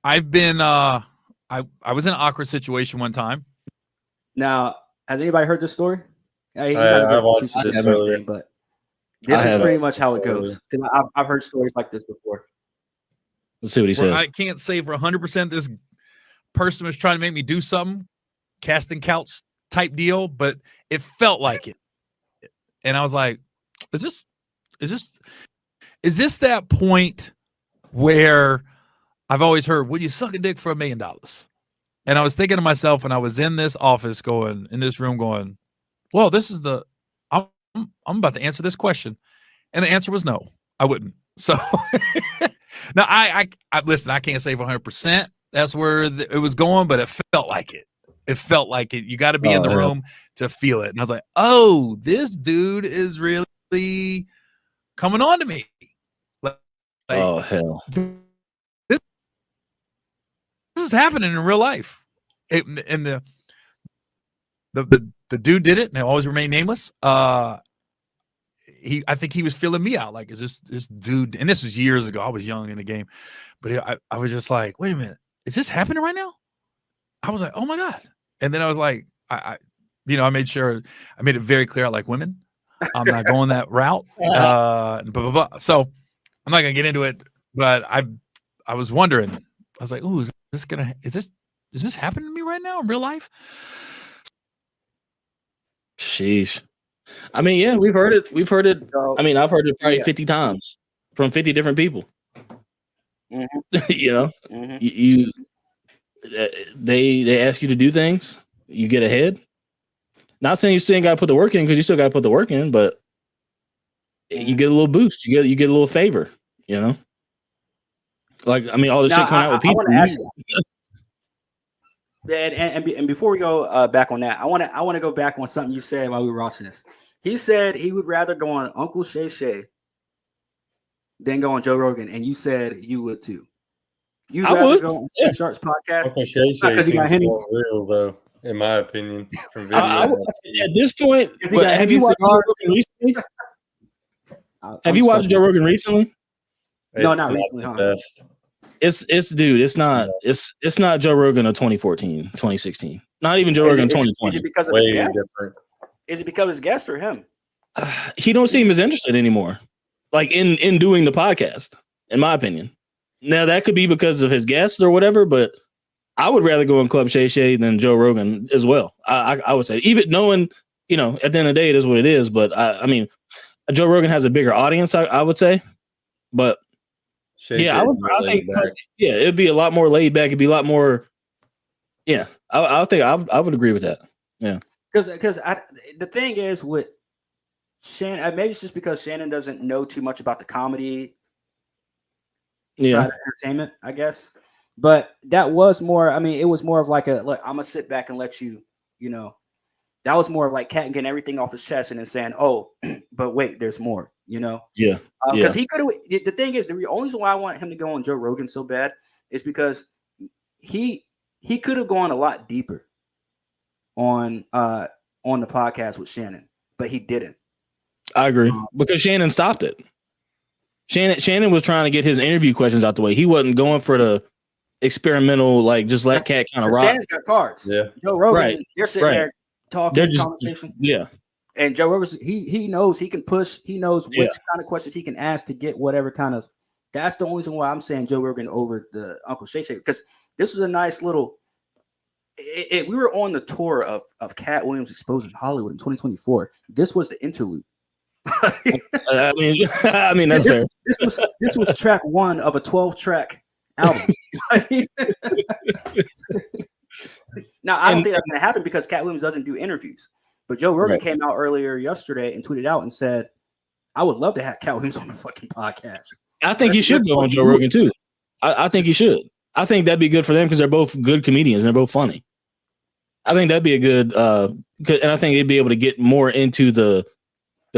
I've been I was in an awkward situation one time. Now, has anybody heard this story? I watched this earlier. But this is pretty much how it goes. I've heard stories like this before. Let's see what he says. I can't say for 100% this person was trying to make me do something, casting couch type deal, but it felt like it. And I was like, is this that point where I've always heard, would you suck a dick for $1 million? And I was thinking to myself, and I was in this office in this room going, well, this is I'm about to answer this question. And the answer was no, I wouldn't. So now I listen, I can't say for 100% that's where it was going, but it felt like it. It felt like it. You got to be in the room to feel it. And I was like, oh, this dude is really coming on to me. Oh, hell. This is happening in real life. And the dude did it, and it always remain nameless. I think he was feeling me out. Like, is this dude? And this was years ago. I was young in the game, but I was just like, wait a minute, is this happening right now? I was like, oh my God. And then I was like, I made sure I made it very clear I like women. I'm not going that route. Blah, blah, blah. So I'm not gonna get into it, but I was wondering. I was like, "Ooh, is this happening to me right now in real life?" Sheesh. I mean, yeah, we've heard it. I mean, I've heard it probably 50 times from 50 different people. Mm-hmm. You know, Mm-hmm. they ask you to do things, you get ahead. Not saying you still ain't got to put the work in, because you still got to put the work in, but you get a little boost. You get a little favor. You know, like, I mean, all this shit coming out with people. I want to ask you, and before we go back on that, I want to go back on something you said while we were watching this. He said he would rather go on Uncle Shay Shay than go on Joe Rogan, and you said you would too. You'd rather go on Sharp's podcast Uncle Shay Shay because he got Henny. real though, in my opinion. From video. At this point, have you watched Joe Rogan recently? Have you watched Joe Rogan recently? No, not recently. Best. It's not Joe Rogan of 2014, 2016. Not even Joe Rogan of 2020. Is it because of his guest? Is it because of his guest or him? He don't seem as interested anymore. Like in doing the podcast, in my opinion. Now that could be because of his guest or whatever, but I would rather go on Club Shay Shay than Joe Rogan as well. I would say, even knowing, at the end of the day, it is what it is. But I mean, Joe Rogan has a bigger audience, I would say. But I think it'd be a lot more laid back. It'd be a lot more. Yeah, I think I would agree with that. Yeah, because the thing is with Shannon, maybe it's just because Shannon doesn't know too much about the comedy side of entertainment, I guess. But that was more. I mean, it was more of like look, I'm gonna sit back and let you. That was more of like Katt getting everything off his chest and then saying, "Oh, but wait, there's more." Yeah. Because he could have. The thing is, the only reason why I want him to go on Joe Rogan so bad is because he could have gone a lot deeper on the podcast with Shannon, but he didn't. I agree, because Shannon stopped it. Shannon was trying to get his interview questions out the way. He wasn't going for the experimental, like, just let Katt kind of rock. Shannon's got cards. Yeah. Joe Rogan, they're sitting there talking, conversation. Yeah. And Joe Rogan, he knows he can push. He knows which kind of questions he can ask to get whatever kind of. That's the only reason why I'm saying Joe Rogan over the Uncle Shay Shay, because this was a nice little. We were on the tour of Katt Williams exposing Hollywood in 2024. This was the interlude. I mean that's fair. This was track 1 of a 12-track album. Now I don't think that's going to happen because Katt Williams doesn't do interviews. But Joe Rogan Right. came out earlier yesterday and tweeted out and said, I would love to have Katt Williams on the fucking podcast. I think he should go on Joe Rogan too. I think he should. I think that'd be good for them because they're both good comedians and they're both funny. I think that'd be a good, and I think they'd be able to get more into the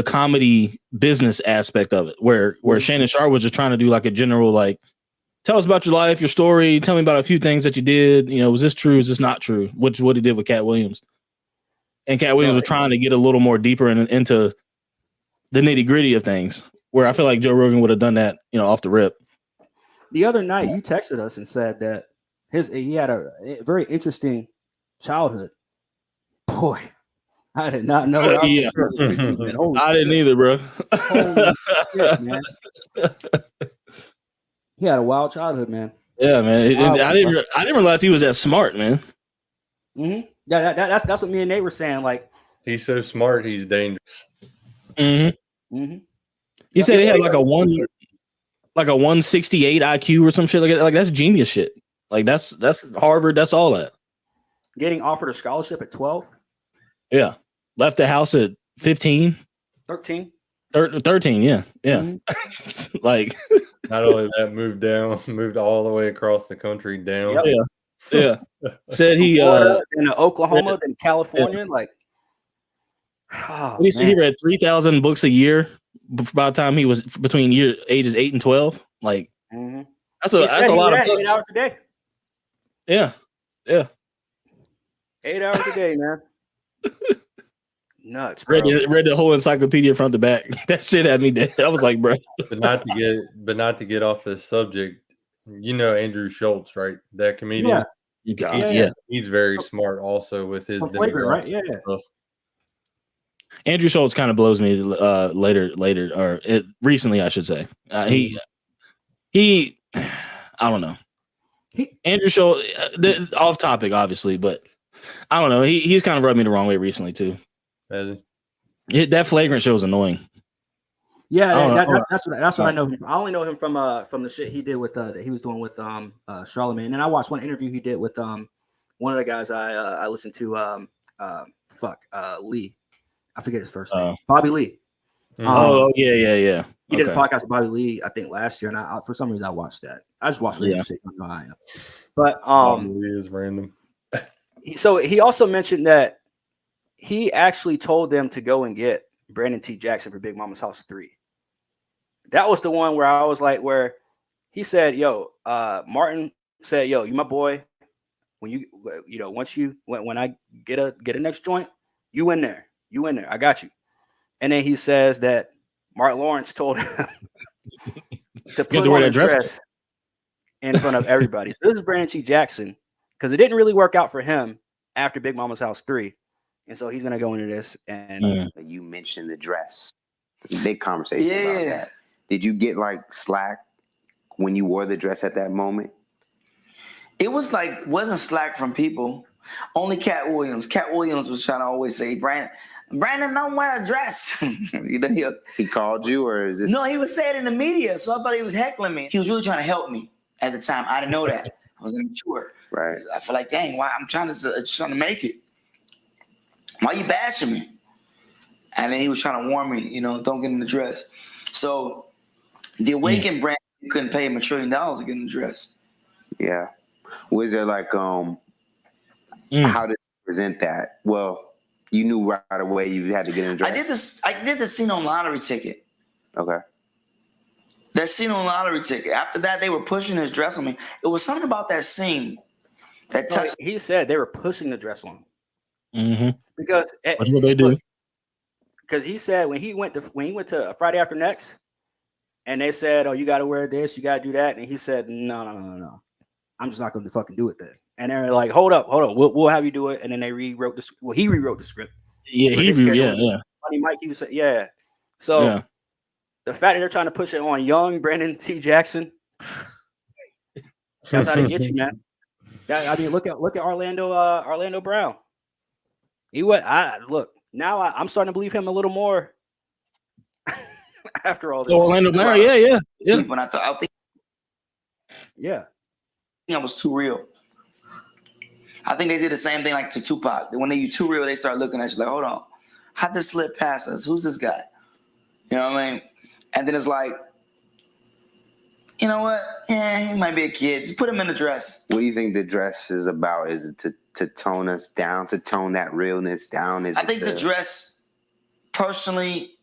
comedy business aspect of it, where Shannon Sharp was just trying to do like a general, like, tell us about your life, your story, tell me about a few things that you did. You know, was this true? Is this not true? Which is what he did with Katt Williams. And Katt Williams was trying to get a little more deeper into the nitty gritty of things, where I feel like Joe Rogan would have done that, you know, off the rip. The other night, you texted us and said that he had a very interesting childhood. Boy, I did not know that. Yeah. I didn't either, bro. Holy shit, man. He had a wild childhood, man. Yeah, man. Wow. I didn't realize he was that smart, man. Mm-hmm. Yeah, that's what me and Nate were saying. Like, He's so smart, he's dangerous. Mm-hmm. mm-hmm. He said he had like a 168 IQ or some shit like that. Like, that's genius shit. Like, that's Harvard. That's all that. Getting offered a scholarship at 12, Yeah. Left the house at 15, 13. 13. Yeah. Yeah. Mhm. Like, Not only that, moved all the way across the country down. Yep. yeah. Said he, Florida, then to Oklahoma, then California. Like, oh, he said he man. read 3,000 books a year by the time he was between ages 8 and 12. Like, Mhm. that's He said a he lot of read 8 books. hours a day. Yeah. Yeah. 8 hours a day, man. Nuts, bro. Read the whole encyclopedia front to back. That shit had me dead. I was like, bro. But not to get off this subject. You know Andrew Schultz, right? That comedian. Yeah. Gosh, Yeah. He's very smart also with his From Flagrant, right? demographic Yeah. stuff. Andrew Schultz kind of blows me recently, I should say. He I don't know. Andrew Schultz, off topic, obviously, but I don't know. He's kind of rubbed me the wrong way recently too. Has he? That Flagrant show is annoying. Yeah, that's what I know him from. I only know him from the shit he did with that he was doing with Charlamagne. And I watched one interview he did with one of the guys I listened to Lee. I forget his first name. Bobby Lee. Yeah. He did a podcast with Bobby Lee, I think last year, and I for some reason I watched that. I just watched random shit. I know I am. But Probably is random. so he also mentioned that he actually told them to go and get Brandon T. Jackson for Big Mama's House 3. That was the one where I was like, where he said, "Yo, Martin said, yo, you my boy. When when I get a next joint, you in there, I got you." And then he says that Martin Lawrence told him to put on a dress in front of everybody. So this is Brandon T. Jackson, because it didn't really work out for him after Big Mama's House 3. And so he's gonna go into this. And you mentioned the dress. It's a big conversation about that. Did you get like slack when you wore the dress at that moment? It was like wasn't slack from people. Only Katt Williams. Katt Williams was trying to always say, Brandon, don't wear a dress. He called you, or is this? No, he was saying it in the media, so I thought he was heckling me. He was really trying to help me at the time. I didn't know that. I was immature. Right. I feel like, dang, why I'm trying to make it. Why you bashing me? And then he was trying to warn me, don't get in the dress. So the Awakened brand, you couldn't pay him $1 trillion to get in the dress. Yeah. Was there like how did you present that? Well, you knew right away you had to get in the dress. I did the scene on Lottery Ticket. Okay. That scene on Lottery Ticket. After that, they were pushing his dress on me. It was something about that scene that touched. He said they were pushing the dress on him. Mm-hmm. Because that's what they do. Because he said when he went to Friday After Next, and they said, "Oh, you got to wear this, you got to do that," and he said, "No, I'm just not going to fucking do it then." And they're like, "Hold up, we'll have you do it." And then they rewrote the. Well, he rewrote the script. Yeah, Funny Mike, he was saying, yeah. So the fact that they're trying to push it on young Brandon T. Jackson, that's how they get you, man. I mean, look at Orlando Brown. I'm starting to believe him a little more after all this. Orlando Brown, yeah. When I think I was too real. I think they did the same thing like to Tupac. When they you too real, they start looking at you like, hold on. How'd this slip past us? Who's this guy? You know what I mean? And then it's like, you know what? Yeah, he might be a kid. Just put him in a dress. What do you think the dress is about? Is it to tone us down, to tone that realness down? I think the dress, personally,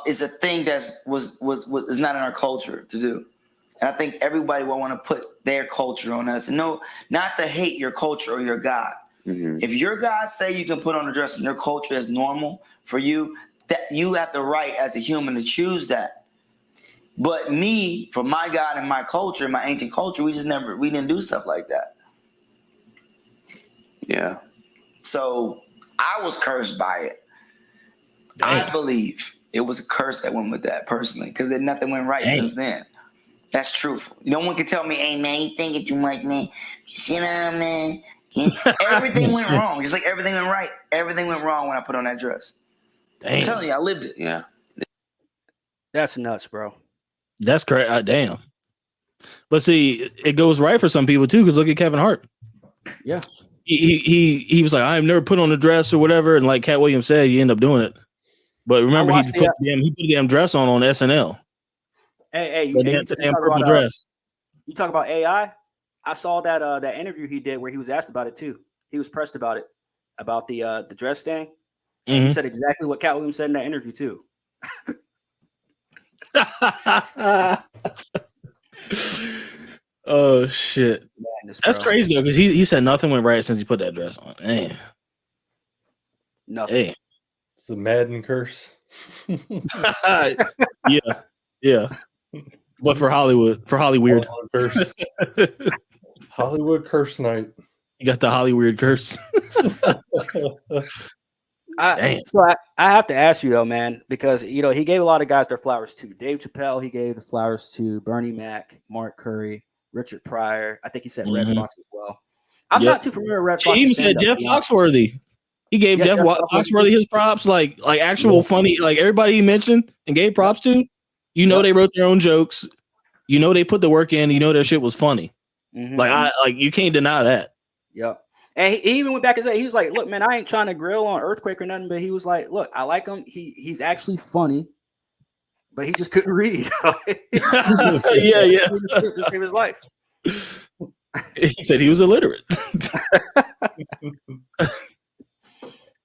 is a thing that is not in our culture to do. And I think everybody will want to put their culture on us. And no, not to hate your culture or your God. Mm-hmm. If your God say you can put on a dress and your culture is normal for you, that you have the right as a human to choose that. But me, for my God and my culture, my ancient culture, we didn't do stuff like that. Yeah. So I was cursed by it. Dang. I believe it was a curse that went with that personally, because nothing went right since then. That's truthful. No one can tell me, hey man, you thinking too much, man. Sit down, man. Everything went wrong. Just like everything went right. Everything went wrong when I put on that dress. Damn. I'm telling you, I lived it. Yeah. That's nuts, bro. That's crazy. Damn. But see, it goes right for some people too, because look at Kevin Hart. Yeah. He was like, I've never put on a dress or whatever. And like Katt Williams said, you end up doing it. But remember, he put a damn dress on SNL. Hey, you talk about AI? I saw that interview he did where he was asked about it too. He was pressed about it, about the dress thing. Mm-hmm. He said exactly what Katt Williams said in that interview too. Oh shit. Madness, that's crazy though, because he said nothing went right since he put that dress on. Man. Nothing. Hey. It's a Madden curse. Yeah. But for Hollywood, Hollyweird. Hollywood curse night. You got the Hollyweird curse. So I have to ask you though, man, because he gave a lot of guys their flowers too. Dave Chappelle, he gave the flowers to Bernie Mac, Mark Curry, Richard Pryor. I think he said Red Fox as well. I'm not too familiar with Red Fox. He even said Jeff Foxworthy. He gave Jeff Foxworthy his props, like actual funny, like everybody he mentioned and gave props to. They wrote their own jokes. They put the work in. Their shit was funny. Mm-hmm. Like you can't deny that. Yep. And he even went back and said, he was like, look, man, I ain't trying to grill on Earthquake or nothing, but he was like, look, I like him. He's actually funny, but he just couldn't read. Yeah. To save his life. He said he was illiterate.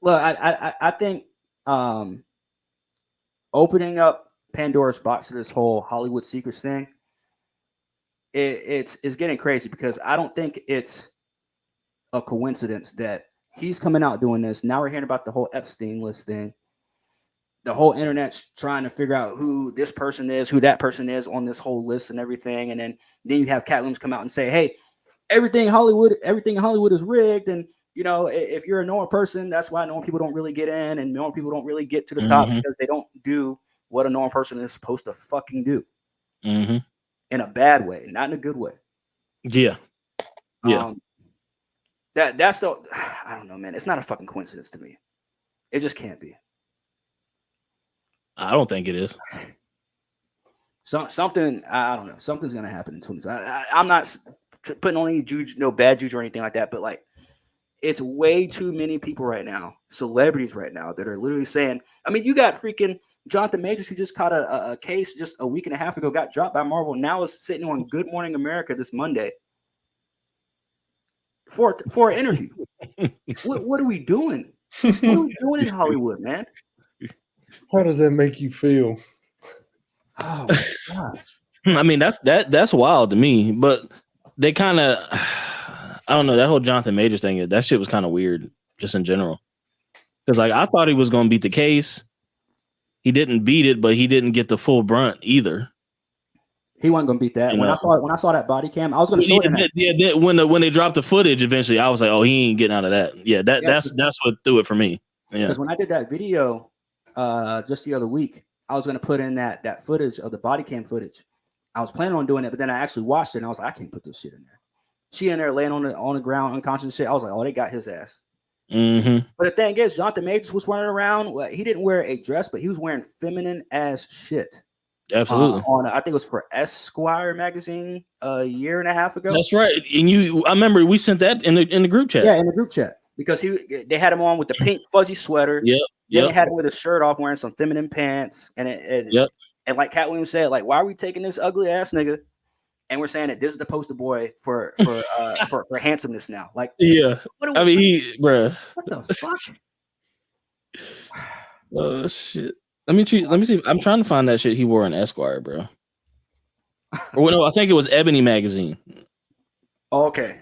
Look, I think opening up Pandora's box to this whole Hollywood secrets thing, it's getting crazy, because I don't think it's a coincidence that he's coming out doing this. Now we're hearing about the whole Epstein list thing. The whole internet's trying to figure out who this person is, who that person is on this whole list and everything. And then you have Katt Williams come out and say, hey, everything in Hollywood is rigged. And, if you're a normal person, that's why normal people don't really get in, and normal people don't really get to the top, because they don't do what a normal person is supposed to fucking do. Mm-hmm. In a bad way, not in a good way. Yeah. That's the, I don't know, man. It's not a fucking coincidence to me. It just can't be. I don't think it is. Something, I don't know. Something's gonna happen in 20. I'm not putting on any bad juju or anything like that, but like, it's way too many people right now, celebrities right now, that are literally saying. I mean, you got freaking Jonathan Majors, who just caught a case just a week and a half ago, got dropped by Marvel. Now is sitting on Good Morning America this Monday for an interview. What are we doing? What are we doing in Hollywood, man? How does that make you feel? Oh my gosh! I mean, that's wild to me. But they kind of, I don't know, that whole Jonathan Majors thing. That shit was kind of weird, just in general. Because like I thought he was going to beat the case. He didn't beat it, but he didn't get the full brunt either. He wasn't going to beat that. When I saw that body cam, I was going to show it. Yeah, when they dropped the footage, eventually, I was like, oh, he ain't getting out of that. Yeah, that's what threw it for me. Yeah, because when I did that video just the other week, I was going to put in that footage of the body cam footage. I was planning on doing it, but then I actually watched it and I was like, I can't put this shit in there. She in there laying on the ground, unconscious and shit. I was like, oh, they got his ass. Mm-hmm. But the thing is, Jonathan Majors was running around. Well, he didn't wear a dress, but he was wearing feminine ass shit. Absolutely. I think it was for Esquire magazine a year and a half ago. That's right. And I remember we sent that in the group chat. Yeah, in the group chat, because they had him on with the pink fuzzy sweater. Yep. Then they had him with his shirt off, wearing some feminine pants, and and like Katt Williams said, like, why are we taking this ugly ass nigga, and we're saying that this is the poster boy for handsomeness now? Like, yeah, I mean, bruh, what the fuck? Oh shit. Let me see. I'm trying to find that shit he wore in Esquire, bro. Or no, I think it was Ebony magazine. Oh, okay.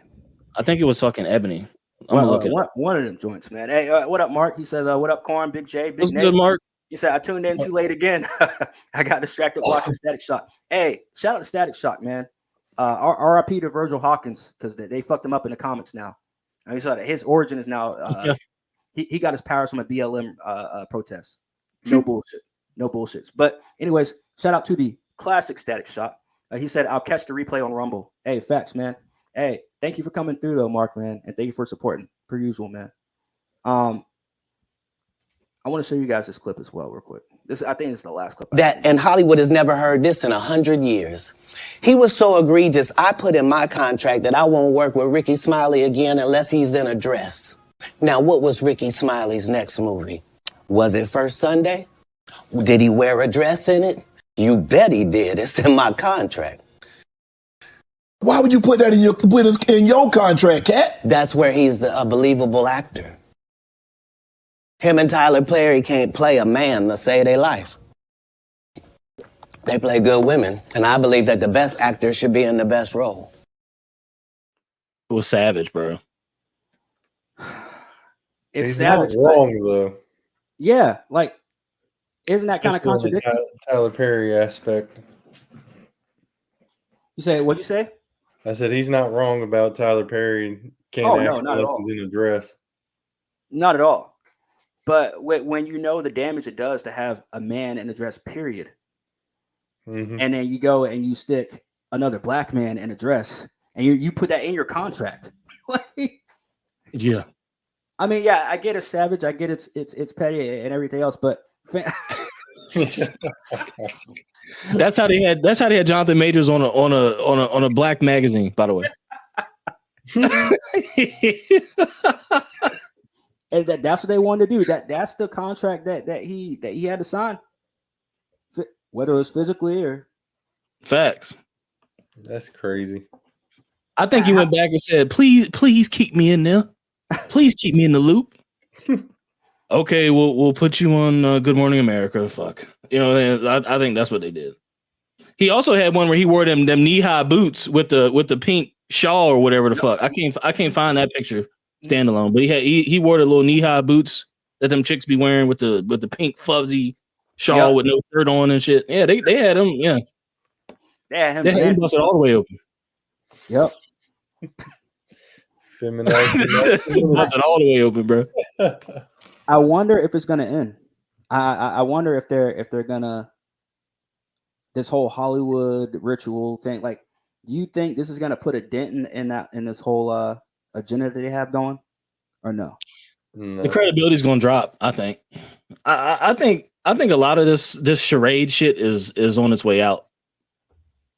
I think it was fucking Ebony. I'm gonna look at one of them joints, man. Hey, what up, Mark? He says, "What up, Corn? Big J, Big What's Nate." good, Mark? He said, "I tuned in too late again. I got distracted watching Static Shock." Hey, shout out to Static Shock, man. R.I.P. to Virgil Hawkins, because they fucked him up in the comics now. I saw that his origin is now he got his powers from a BLM protest. No bullshit. No bullshits. But anyways, shout out to the classic Static Shock. He said, "I'll catch the replay on Rumble." Hey, facts, man. Hey, thank you for coming through, though, Mark, man, and thank you for supporting, per usual, man. I want to show you guys this clip as well, real quick. I think this is the last clip. And Hollywood has never heard this in 100 years. He was so egregious, I put in my contract that I won't work with Ricky Smiley again unless he's in a dress. Now, what was Ricky Smiley's next movie? Was it First Sunday? Did he wear a dress in it? You bet he did. It's in my contract. Why would you put that in your contract, Katt? That's where he's a believable actor. Him and Tyler Perry can't play a man to save their life. They play good women, and I believe that the best actor should be in the best role. It was savage, bro. It's He's savage. not wrong, though. Yeah, like, isn't that kind of Just on the contradictory? Tyler Perry aspect. You say, what'd you say? I said he's not wrong about Tyler Perry. Can't Oh, act no, not at unless all. he's in a dress. Not at all. But when you know the damage it does to have a man in a dress, period, Mm-hmm. and then you go and you stick another black man in a dress, and you put that in your contract. Yeah. I mean, yeah, I get it's savage. I get it's petty and everything else, but That's how they had Jonathan Majors on a black magazine, by the way. And that's what they wanted to do. That's the contract that he had to sign, whether it was physically or facts. That's crazy. I think he went back and said, please keep me in there. Please keep me in the loop. Okay, we'll put you on Good Morning America. Fuck. You know, I think that's what they did. He also had one where he wore them knee-high boots with the pink shawl or whatever the fuck. I can't find that picture standalone, but he wore the little knee-high boots that them chicks be wearing with the pink fuzzy shawl with no shirt on and shit. Yeah, they had him. Yeah, they had him busted all the way open. Yep. Feminine. Busted all the way open, bro. I wonder if it's gonna end. I wonder if they're gonna this whole Hollywood ritual thing. Like, do you think this is gonna put a dent in this whole agenda that they have going, or no? The credibility is gonna drop. I think. I think a lot of this charade shit is on its way out.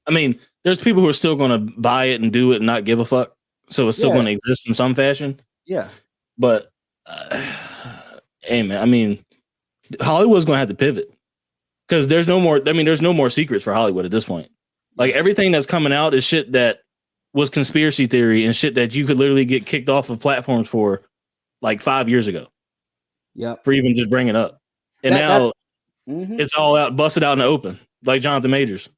I mean, there's people who are still gonna buy it and do it and not give a fuck. So it's still going to exist in some fashion. Yeah. But, hey, man, I mean, Hollywood's going to have to pivot because there's no more secrets for Hollywood at this point. Like, everything that's coming out is shit that was conspiracy theory and shit that you could literally get kicked off of platforms for like 5 years ago. Yeah. For even just bringing it up. And now it's all out, busted out in the open, like Jonathan Majors.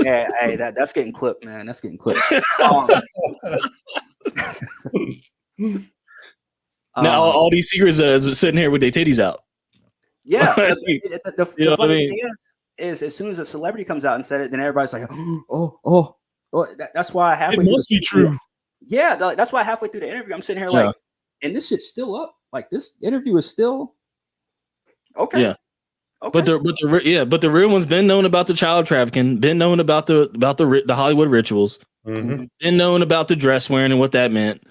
Yeah, hey, that's getting clipped, man. That's getting clipped. Now all these secrets are sitting here with their titties out. Yeah, the funny thing is, as soon as a celebrity comes out and said it, then everybody's like, oh. That's why halfway. It must be true. Yeah, that's why halfway through the interview, I'm sitting here like, and this shit's still up. Like, this interview is still okay. Yeah. Okay. But the real one's been known about the child trafficking, been known about the Hollywood rituals, been known about the dress wearing and what that meant,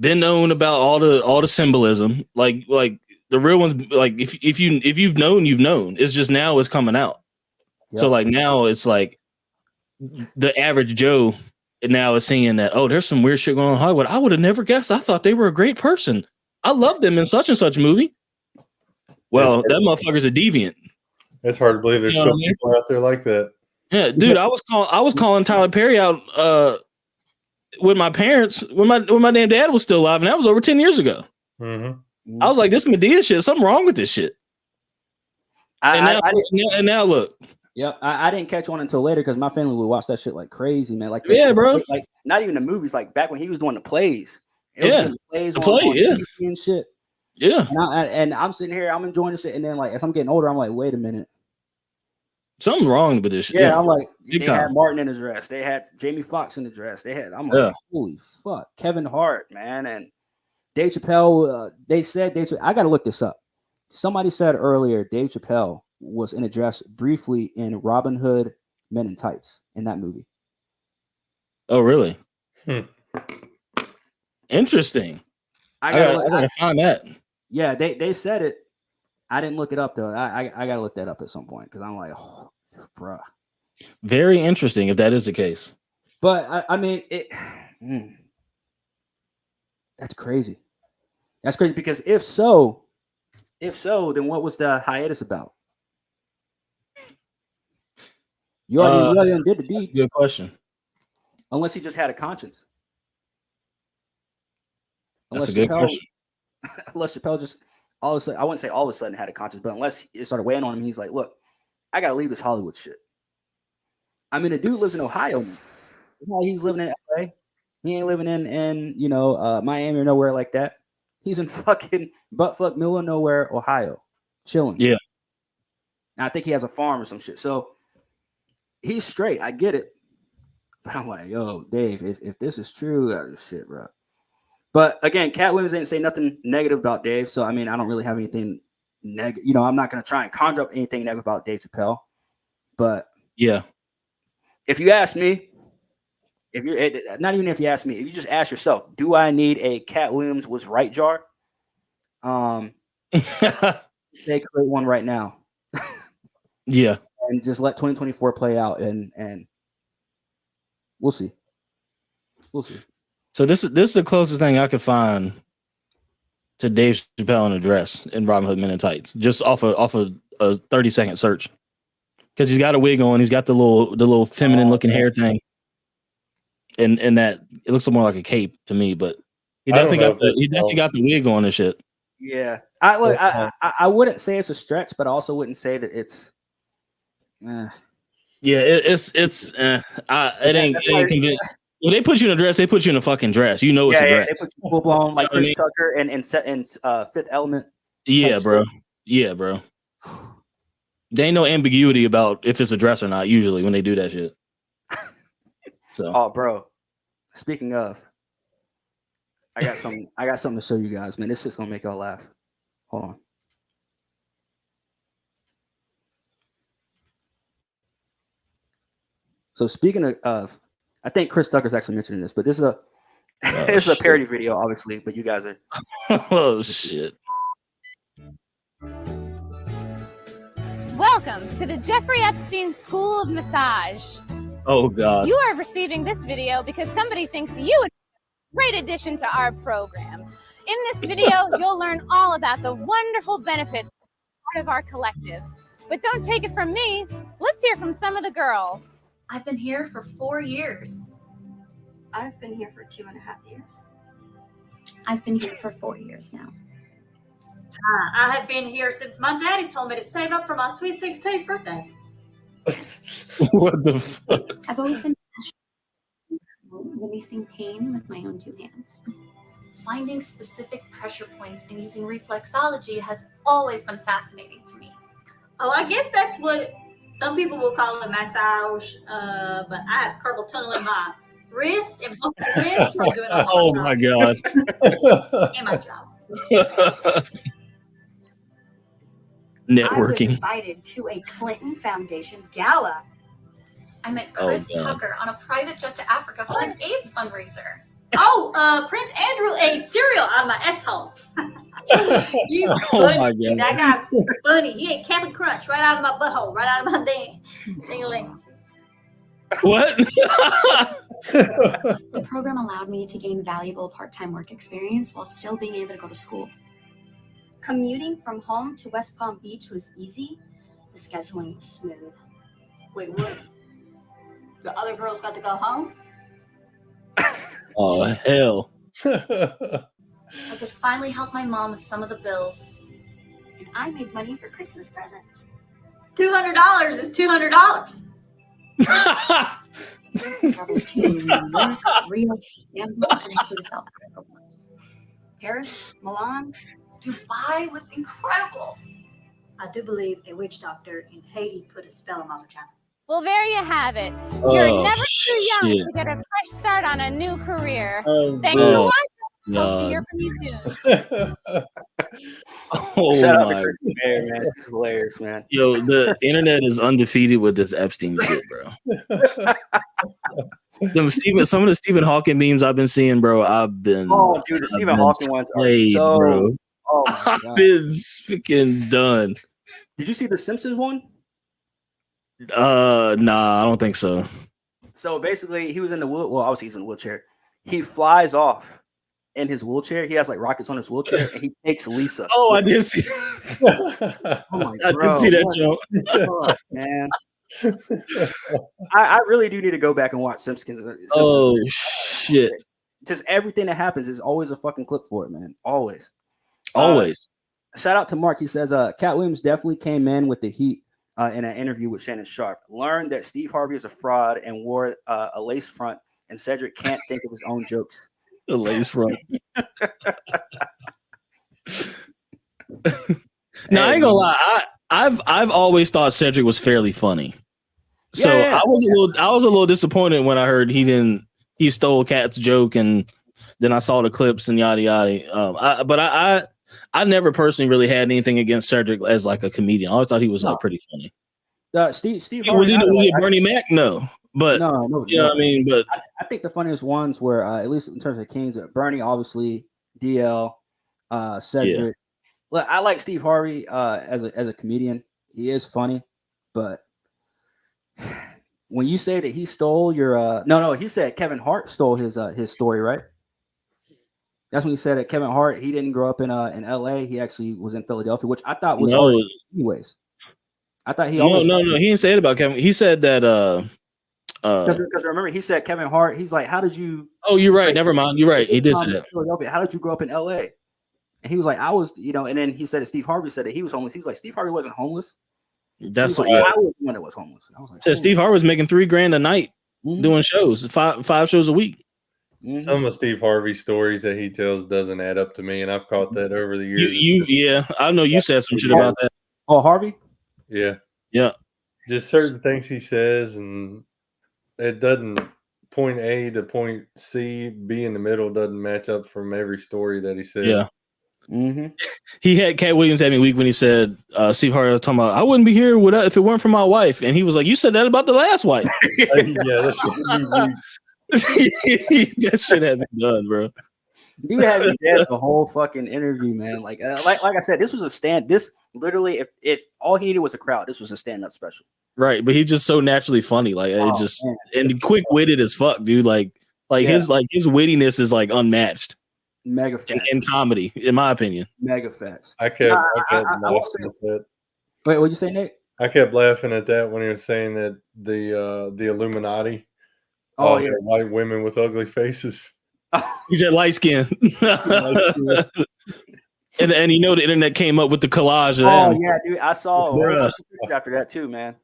been known about all the symbolism. Like the real ones, like if you've known, you've known. It's just now it's coming out. Yep. So like now it's like the average Joe now is seeing that, oh, there's some weird shit going on in Hollywood. I would have never guessed. I thought they were a great person. I love them in such and such movie. Well, that motherfucker's a deviant. It's hard to believe there's still people out there like that. Yeah, dude, I was calling Tyler Perry out with my parents when my damn dad was still alive, and that was over 10 years ago. Mm-hmm. I was like, this Medea shit, something wrong with this shit. And now look. Yep, I didn't catch on until later because my family would watch that shit like crazy, man. Like, bro. Like, not even the movies. Like back when he was doing the plays. The TV and shit. Yeah. And I'm sitting here, I'm enjoying the shit, and then like as I'm getting older, I'm like, wait a minute, something wrong with this shit. Yeah, I'm like, Big they time. had Martin in his dress, they had Jamie Foxx in the dress, I'm like, holy fuck, Kevin Hart, man, and Dave Chappelle. They said I got to look this up. Somebody said earlier Dave Chappelle was in a dress briefly in Robin Hood Men in Tights in that movie. Oh, really? Interesting. I gotta find that. Yeah, they said it. I didn't look it up though. I gotta look that up at some point because I'm like, oh, bruh. Very interesting if that is the case. But I mean, that's crazy. That's crazy because if so, then what was the hiatus about? You already did the deed. That's a good question. Unless he just had a conscience. That's a good question. Unless Chappelle just all of a sudden, I wouldn't say all of a sudden had a conscience, but unless it started weighing on him, he's like, look, I gotta leave this Hollywood shit. I mean, the dude lives in Ohio. He's living in LA. He ain't living in Miami or nowhere like that. He's in fucking buttfuck middle of nowhere, Ohio, chilling. Yeah. And I think he has a farm or some shit. So he's straight. I get it. But I'm like, yo, Dave, if this is true, shit, bro. But again, Katt Williams didn't say nothing negative about Dave. So, I mean, I don't really have anything negative. You know, I'm not going to try and conjure up anything negative about Dave Chappelle. But yeah, if you ask me, if you're not even if you ask me, if you just ask yourself, do I need a Katt Williams was right jar? They create one right now. Yeah. And just let 2024 play out and we'll see. We'll see. So this is the closest thing I could find to Dave Chappelle in a dress in Robin Hood Men in Tights, just off a 30-second search. Because he's got a wig on, he's got the little feminine looking hair thing. And that it looks more like a cape to me, but he definitely got the wig on and shit. Yeah. I wouldn't say it's a stretch, but I also wouldn't say that it's yeah, it ain't convincing. When they put you in a dress, they put you in a fucking dress. You know it's a dress. They put you full blown like Chris Tucker and Fifth Element. Yeah, bro. Yeah, bro. There ain't no ambiguity about if it's a dress or not. Usually when they do that shit. So. Oh, bro. Speaking of, I got something to show you guys, man. This shit's gonna make y'all laugh. Hold on. So speaking of, I think Chris Tucker's actually mentioning this, but this is a parody video, obviously. But you guys are. Oh shit! Welcome to the Jeffrey Epstein School of Massage. Oh God! You are receiving this video because somebody thinks you would be a great addition to our program. In this video, you'll learn all about the wonderful benefits of part of our collective. But don't take it from me. Let's hear from some of the girls. I've been here for 4 years. I've been here for 2.5 years. I've been here for 4 years now. I have been here since my daddy told me to save up for my sweet 16th birthday. What the fuck? I've always been releasing pain with my own 2 hands. Finding specific pressure points and using reflexology has always been fascinating to me. Oh, I guess that's what some people will call a massage, but I have carpal tunnel in my wrists and both the wrists from doing all my God. And my job. Networking. I was invited to a Clinton Foundation gala. I met Chris Tucker on a private jet to Africa for an AIDS fundraiser. Oh, Prince Andrew ate cereal out of my asshole. He's Oh funny. my God. That guy's funny. He ate Captain Crunch right out of my butthole, right out of my damn. What? The program allowed me to gain valuable part-time work experience while still being able to go to school. Commuting from home to West Palm Beach was easy. The scheduling was smooth. Wait, what? The other girls got to go home? Oh hell! I could finally help my mom with some of the bills. And I made money for Christmas presents. $200 is $200. Rio, Istanbul, and I flew to South Africa once. Paris, Milan. Dubai was incredible. I do believe a witch doctor in Haiti put a spell on my vagina. Well, there you have it. You're Oh, never too young shit. to get a fresh start on a new career. Oh, Thanks for bro. watching. Hope to God. hear from you soon. Oh Shout out to my! Kristen Mayer, man. She's hilarious, man. Yo, the internet is undefeated with this Epstein shit, bro. Some of the Stephen Hawking memes I've been seeing, bro. I've been Oh, dude, the Stephen Hawking ones are slayed, so. bro. Oh my I've god! been freaking done. Did you see the Simpsons one? Nah, I don't think so. So basically, he was in the well, obviously he's in a wheelchair. He flies off in his wheelchair. He has like rockets on his wheelchair, and he takes Lisa. Oh, I did see. Oh my I bro, did see that what joke. the fuck, man. I really do need to go back and watch Simpsons. Oh shit! Just everything that happens is always a fucking clip for it, man. Always. Always. Shout out to Mark. He says, Katt Williams definitely came in with the heat in an interview with Shannon Sharp. Learned that Steve Harvey is a fraud and wore a lace front, and Cedric can't think of his own jokes. The lace front. No, I ain't gonna lie. I've always thought Cedric was fairly funny. So Yeah. I was a little disappointed when I heard he stole Katt's joke, and then I saw the clips and yada yada. But I never personally really had anything against Cedric as like a comedian. I always thought he was like pretty funny. Steve Was Harvey, it Bernie Mac? No, but no, you know what I mean. But I think the funniest ones were at least in terms of Kings, Bernie, obviously, DL, Cedric. Yeah. Look, I like Steve Harvey as a comedian. He is funny, but when you say that he stole your no, he said Kevin Hart stole his story, right? That's when he said that Kevin Hart, he didn't grow up in LA. He actually was in Philadelphia, which I thought was already anyways. I thought he always no, he didn't say it about Kevin. He said that because remember he said Kevin Hart, he's like, how did you? Oh, you're right. Never mind. You're right. He did say that. Philadelphia. How did you grow up in LA? And he was like, I was, and then he said that Steve Harvey said that he was homeless. He was like, Steve Harvey wasn't homeless. That's what I was the one that was homeless. I was like, said Steve Harvey was making $3,000 a night doing shows, five shows a week. Some of Steve Harvey's stories that he tells doesn't add up to me, and I've caught that over the years. Yeah, I know you said some shit about that. Oh, Harvey? Yeah. Just certain things he says, and it doesn't. Point A to point C, B in the middle doesn't match up from every story that he says. Yeah. He had Katt Williams had me weak when he said Steve Harvey was talking about I wouldn't be here if it weren't for my wife, and he was like, you said that about the last wife. That shit had been done, bro. You had me dead the whole fucking interview, man. Like I said, this was a stand. This literally, if all he needed was a crowd, this was a stand-up special. Right, but he's just so naturally funny, like and quick witted as fuck, dude. Like his wittiness is like unmatched. Mega facts in comedy, in my opinion. Mega facts. I kept laughing at that. Wait, what'd you say, Nate? I kept laughing at that when he was saying that the Illuminati. Oh yeah, white women with ugly faces. You said light skin. And the internet came up with the collage of that. Oh yeah, dude. I saw after that too, man.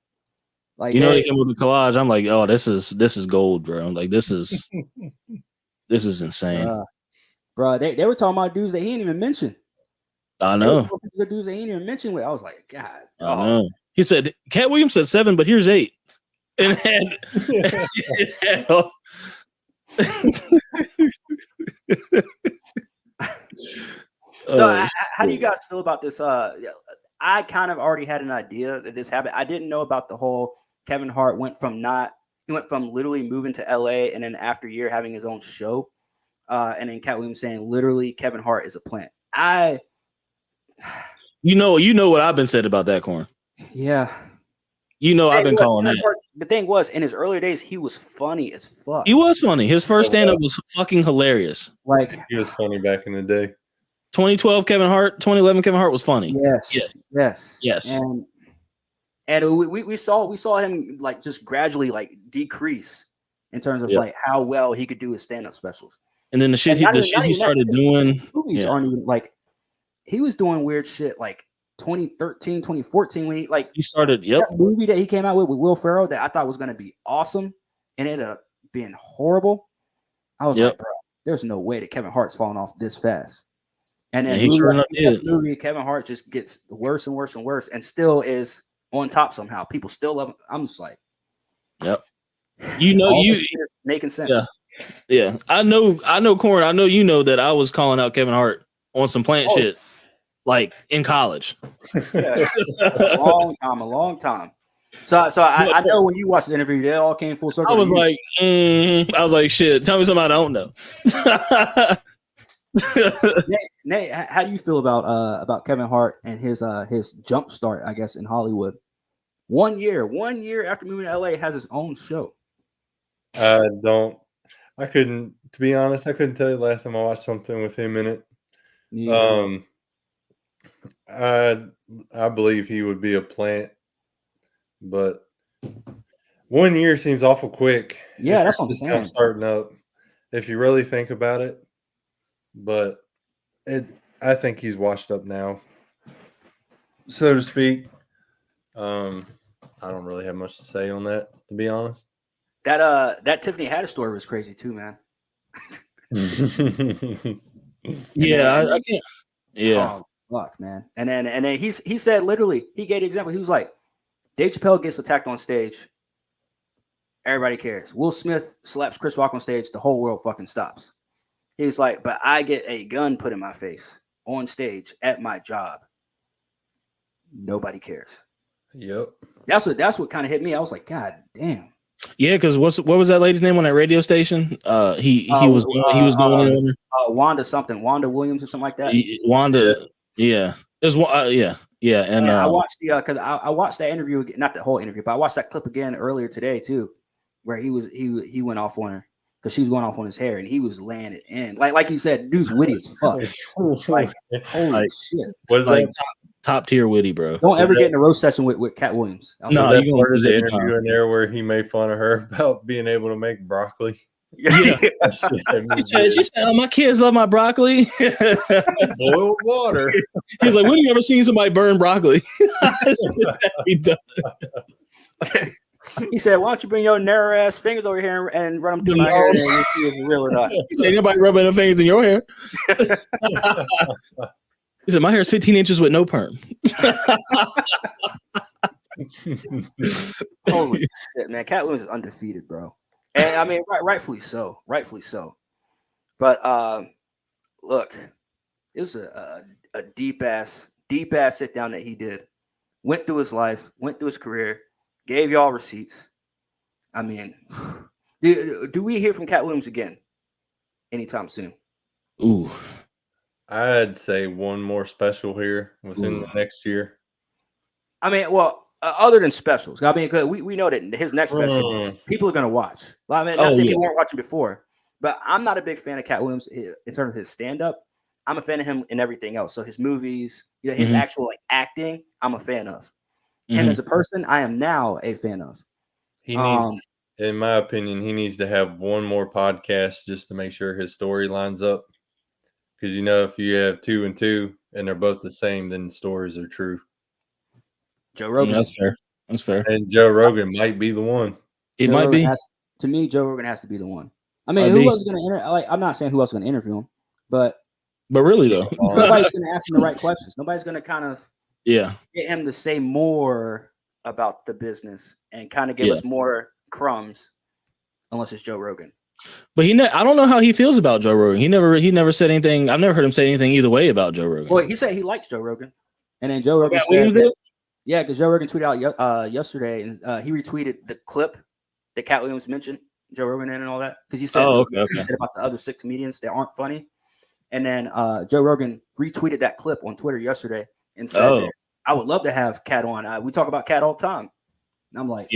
Like they came up with the collage. I'm like, oh, this is gold, bro. Like this is insane. Bro, they were talking about dudes that he didn't even mention. I know. The dudes that he didn't even mention with. I was like, God. I know. He said Katt Williams said 7, but here's 8. And So how do you guys feel about this? I kind of already had an idea that this happened. I didn't know about the whole Kevin Hart went from literally moving to LA and then after a year having his own show. And then Katt Williams saying literally Kevin Hart is a plant. You know what I've been said about that, Corn. Yeah. I've been calling that. the thing was, in his earlier days, he was funny as fuck. He was funny. His first stand up was fucking hilarious. Like He was funny back in the day. 2012 Kevin Hart, 2011 Kevin Hart was funny. Yes. And we saw him like just gradually like decrease in terms of like how well he could do his stand up specials. And then the shit he started doing. Movies aren't even like he was doing weird shit like 2013, 2014 when he started. That movie that he came out with Will Ferrell that I thought was going to be awesome and it ended up being horrible. I was like, bro, there's no way that Kevin Hart's falling off this fast. And then movie Kevin Hart just gets worse and worse and worse and still is on top somehow. People still love him. I'm just like, making sense. Yeah. I know, Corn. I know you know that I was calling out Kevin Hart on some plant shit, like in college. A long time. So I know when you watched the interview, they all came full circle. I was like, shit. Tell me something I don't know. Nate, how do you feel about Kevin Hart and his jump start, I guess, in Hollywood? 1 year after moving to LA, has his own show. I couldn't, to be honest, I couldn't tell you the last time I watched something with him in it. Yeah. I believe he would be a plant, but 1 year seems awful quick. Yeah, that's what I'm saying. Starting up, if you really think about it, but I think he's washed up now, so to speak. I don't really have much to say on that, to be honest. That Tiffany Haddish story was crazy too, man. I can't. Yeah. Oh, fuck, man. And then he said literally, he gave the example. He was like, Dave Chappelle gets attacked on stage. Everybody cares. Will Smith slaps Chris Rock on stage. The whole world fucking stops. He's like, but I get a gun put in my face on stage at my job. Nobody cares. Yep. That's what kind of hit me. I was like, God damn. Yeah, because what was that lady's name on that radio station? He was going in Wanda Williams or something like that. Wanda, yeah. It was and I watched because I watched that interview again, not the whole interview, but I watched that clip again earlier today too, where he went off on her because she was going off on his hair and he was laying it in like you said, dude's witty as fuck. Like holy shit, was like top tier witty, bro. Don't ever get in a roast session with Katt Williams. No, you part of the interview in there where he made fun of her about being able to make broccoli. Yeah. She said, "Oh, my kids love my broccoli." Boiled water. He's like, "When have you ever seen somebody burn broccoli?" He said, "Why don't you bring your narrow ass fingers over here and run them through my hair and you see if it's real or not?" He said, "Anybody rubbing their fingers in your hair?" He said, "My hair is 15 inches with no perm." Holy shit, man! Katt Williams is undefeated, bro. And I mean, rightfully so. But look, it was a deep ass sit down that he did. Went through his life, went through his career, gave y'all receipts. I mean, do we hear from Katt Williams again anytime soon? Ooh, I'd say one more special here within the next year. I mean, well. Other than specials, I mean, because we know that his next special, people are going to watch. I mean, not saying people weren't watching before, but I'm not a big fan of Katt Williams in terms of his stand-up. I'm a fan of him in everything else. So his movies, his actual acting, I'm a fan of. Him as a person, I am now a fan of. He needs, in my opinion, he needs to have one more podcast just to make sure his story lines up. Because if you have 2 and 2 and they're both the same, then the stories are true. Joe Rogan. That's fair. And Joe Rogan might be the one. It might be. To me, Joe Rogan has to be the one. I mean, who else is going to I'm not saying who else is going to interview him, but really though, nobody's going to ask him the right questions. Nobody's going to kind of get him to say more about the business and kind of give us more crumbs, unless it's Joe Rogan. But I don't know how he feels about Joe Rogan. He never said anything. I've never heard him say anything either way about Joe Rogan. Well, he said he likes Joe Rogan, and then Joe Rogan said that. Yeah, because Joe Rogan tweeted out yesterday, and he retweeted the clip that Katt Williams mentioned Joe Rogan in and all that. Because he said, he said about the other 6 comedians that aren't funny. And then Joe Rogan retweeted that clip on Twitter yesterday and said, I would love to have Katt on. We talk about Katt all the time. And I'm like,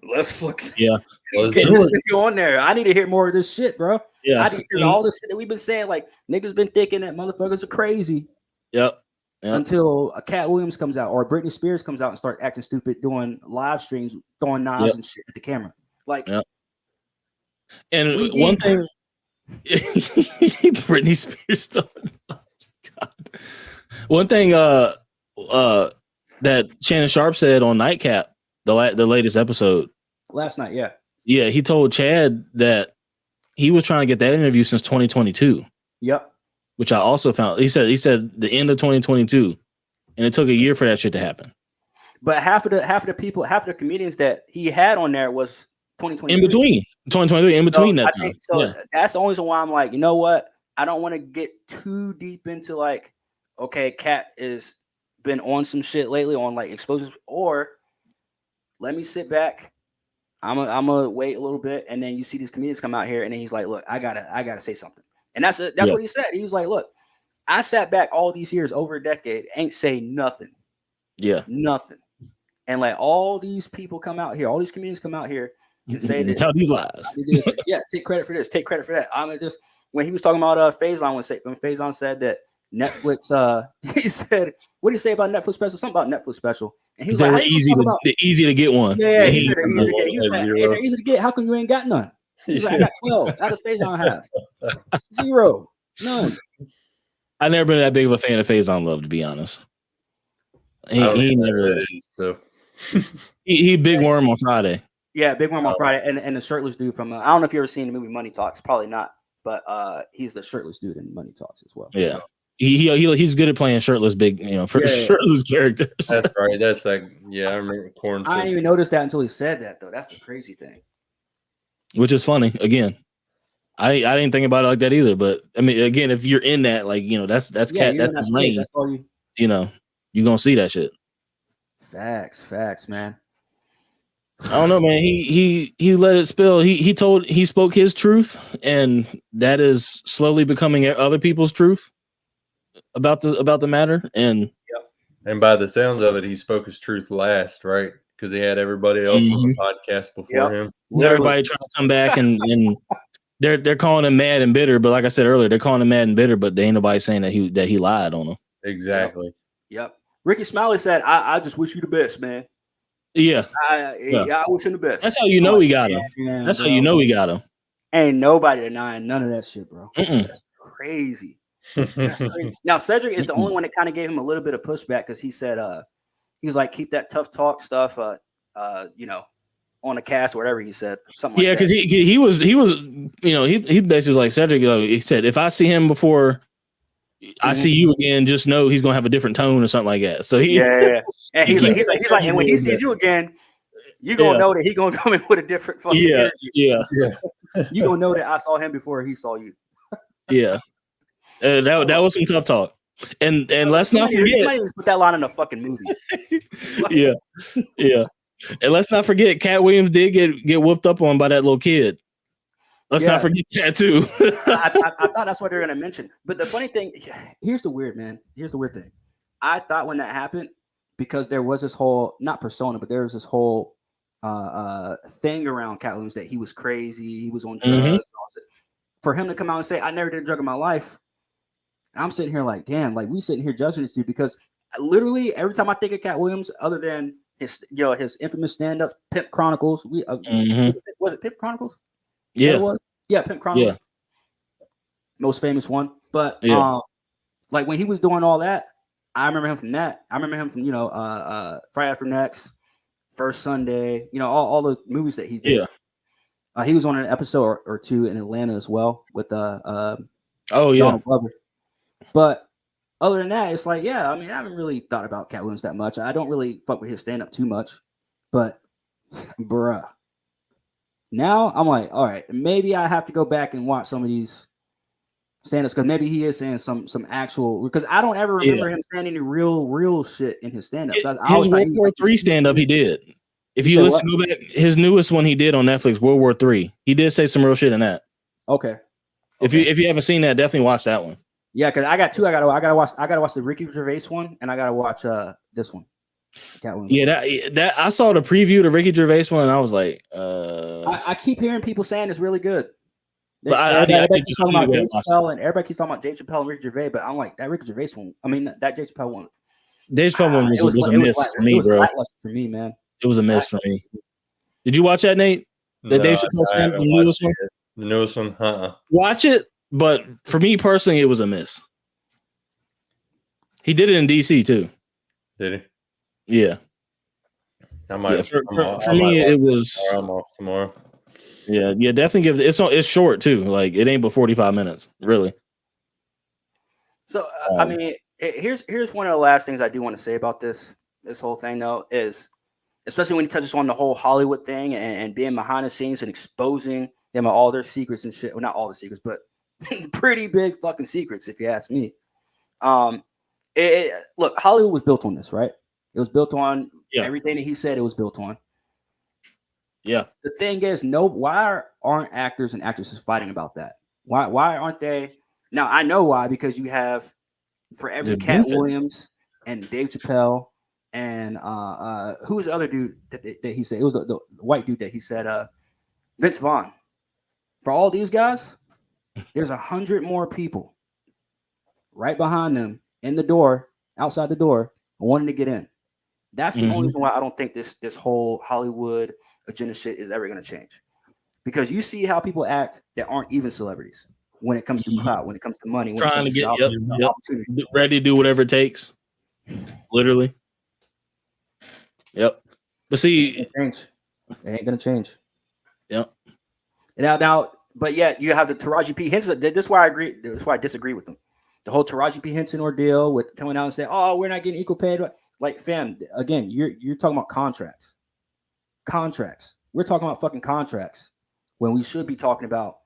let's fucking Let's get do this it. nigga on there. I need to hear more of this shit, bro. Yeah. I need to hear all this shit that we've been saying. Like niggas been thinking that motherfuckers are crazy. Yep. Until a Katt Williams comes out or Britney Spears comes out and start acting stupid, doing live streams, throwing knives and shit at the camera. Like, and one thing, Britney Spears throwing knives. God. One thing, that Shannon Sharp said on Nightcap, the latest episode last night, he told Chad that he was trying to get that interview since 2022. Yep. Which I also found. He said the end of 2022, and it took a year for that shit to happen. But half of the comedians that he had on there was 2023. In between 2023, in between that time. That's the only reason why I'm like, you know what? I don't want to get too deep into like, okay, Katt is been on some shit lately on like exposures, or let me sit back. I'm gonna wait a little bit, and then you see these comedians come out here, and then he's like, look, I gotta say something. And that's what he said. He was like, look, I sat back all these years, over a decade, ain't say nothing. Yeah. Nothing. And like all these people come out here, all these comedians come out here and say that. Tell these lies. Take credit for this, take credit for that. I'm at this. When he was talking about Faison, when Faison said that Netflix, he said, what did he say about Netflix special? Something about Netflix special. And he was they like, were easy to get one. Yeah, he said they're easy to get. He was like, they're easy to get. How come you ain't got none? He's like, I got 12. How does Faison have? 0. None. I've never been that big of a fan of Faison Love, to be honest. He never is. So he big worm on Friday. Yeah, big worm on Friday, and the shirtless dude from I don't know if you ever seen the movie Money Talks. Probably not, but he's the shirtless dude in Money Talks as well. Yeah. He's good at playing shirtless shirtless characters. That's right. That's like I remember Corn. I didn't even notice that until he said that though. That's the crazy thing. Which is funny. Again, I didn't think about it like that either. But I mean, again, if you're in that, like that's Katt, that's his lane. That's all you. You're gonna see that shit. Facts, man. I don't know, man. He let it spill. He spoke his truth, and that is slowly becoming other people's truth about the matter. And by the sounds of it, he spoke his truth last, right? Because he had everybody else on the podcast before him. Everybody trying to come back and they're calling him mad and bitter. But like I said earlier, they're calling him mad and bitter. But there ain't nobody saying that he lied on them. Exactly. Yep. Ricky Smiley said, "I just wish you the best, man." Yeah. I wish him the best. That's how you know he got him. That's how you know he got him. Ain't nobody denying none of that shit, bro. Mm-mm. That's crazy. That's crazy. Now Cedric is the only one that kind of gave him a little bit of pushback because he said he was like, keep that tough talk stuff on the cast or whatever he said. Something like that. Because he was he basically was like Cedric, he said, if I see him before I see you again, just know he's gonna have a different tone or something like that. So and he's like, and when he sees you again, you're gonna know that he's gonna come in with a different fucking energy. Yeah. You're gonna know that I saw him before he saw you. Yeah. That was some tough talk. And let's not forget, put that line in a fucking movie. Yeah. And let's not forget, Katt Williams did get whooped up on by that little kid. Let's not forget that too. I thought that's what they're gonna mention. But the funny thing, here's the weird thing. I thought when that happened, because there was this whole not persona, but there was this whole thing around Katt Williams that he was crazy, he was on drugs. Mm-hmm. For him to come out and say, "I never did a drug in my life," I'm sitting here like, damn, like we sitting here judging this dude because literally every time I think of Katt Williams, other than his infamous stand-ups, Pimp Chronicles, was it Pimp Chronicles? Yeah. Pimp Chronicles. Yeah. Most famous one. But like when he was doing all that, I remember him from that. I remember him from, Friday After Next, First Sunday, all the movies that he did. Yeah. He was on an episode or two in Atlanta as well with Donald Glover. But other than that, it's like, I haven't really thought about Katt Williams that much. I don't really fuck with his stand-up too much. But bruh. Now I'm like, all right, maybe I have to go back and watch some of these stand-ups because maybe he is saying some actual, because I don't ever remember him saying any real shit in his stand-ups. His World War III stand-up he did. If you listen to back, his newest one he did on Netflix, World War III, he did say some real shit in that. Okay. If you haven't seen that, definitely watch that one. Yeah, because I got two. I gotta watch the Ricky Gervais one, and I gotta watch this one. Katt Williams. Yeah, that I saw the preview to Ricky Gervais one, and I was like, I keep hearing people saying it's really good. But Everybody keeps talking about Dave Chappelle, and everybody keeps talking about Dave Chappelle and Ricky Gervais, but I'm like, that Ricky Gervais one. I mean, that Dave Chappelle one. Dave Chappelle one was a miss for me, bro. For me, man. It was a miss for me. Did you watch that, Nate? The Dave Chappelle stand, the newest one. The newest one, Watch it, but for me personally, it was a miss. He did it in DC too. Did he? Yeah. I might. For me, it was. I'm off tomorrow. Yeah, definitely give it. It's short too. Like it ain't but 45 minutes, really. So I mean, here's one of the last things I do want to say about this whole thing, though, is especially when he touches on the whole Hollywood thing and being behind the scenes and exposing them all their secrets and shit. Well, not all the secrets, but pretty big fucking secrets, if you ask me. Look, Hollywood was built on this, right? It was built on everything that he said. It was built on. Yeah. The thing is, why aren't actors and actresses fighting about that? Why aren't they? Now I know why, because you have for every Katt Williams and Dave Chappelle and who was the other dude that he said? It was the white dude that he said Vince Vaughn. For all these guys, there's 100 more people right behind them in the door, outside the door, wanting to get in. That's the only reason why I don't think this whole Hollywood agenda shit is ever going to change, because you see how people act that aren't even celebrities when it comes to clout, when it comes to money, when trying it comes to get opportunity, ready to do whatever it takes, literally. Yep. But see, it ain't going to change. Yep. Now, but yet you have the Taraji P. Henson. This is why I agree. This is why I disagree with them. The whole Taraji P. Henson ordeal with coming out and saying, "Oh, we're not getting equal pay." Like, fam, again, you're talking about contracts. We're talking about fucking contracts when we should be talking about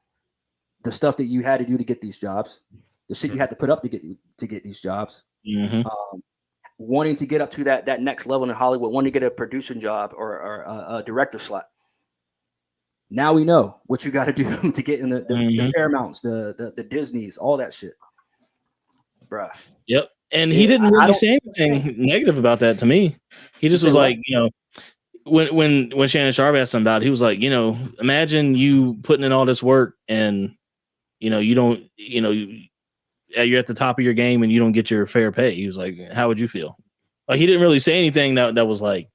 the stuff that you had to do to get these jobs, the shit you had to put up to get these jobs. Wanting to get up to that next level in Hollywood, wanting to get a producing job or a director slot. Now we know what you got to do to get in the Paramounts, the Disneys, all that shit, bruh. Yep. And he didn't really say anything negative about that to me. He just was like, when Shannon Sharp asked him about it, he was like, imagine you putting in all this work and, you don't, you're at the top of your game and you don't get your fair pay. He was like, how would you feel? Like, he didn't really say anything that was like,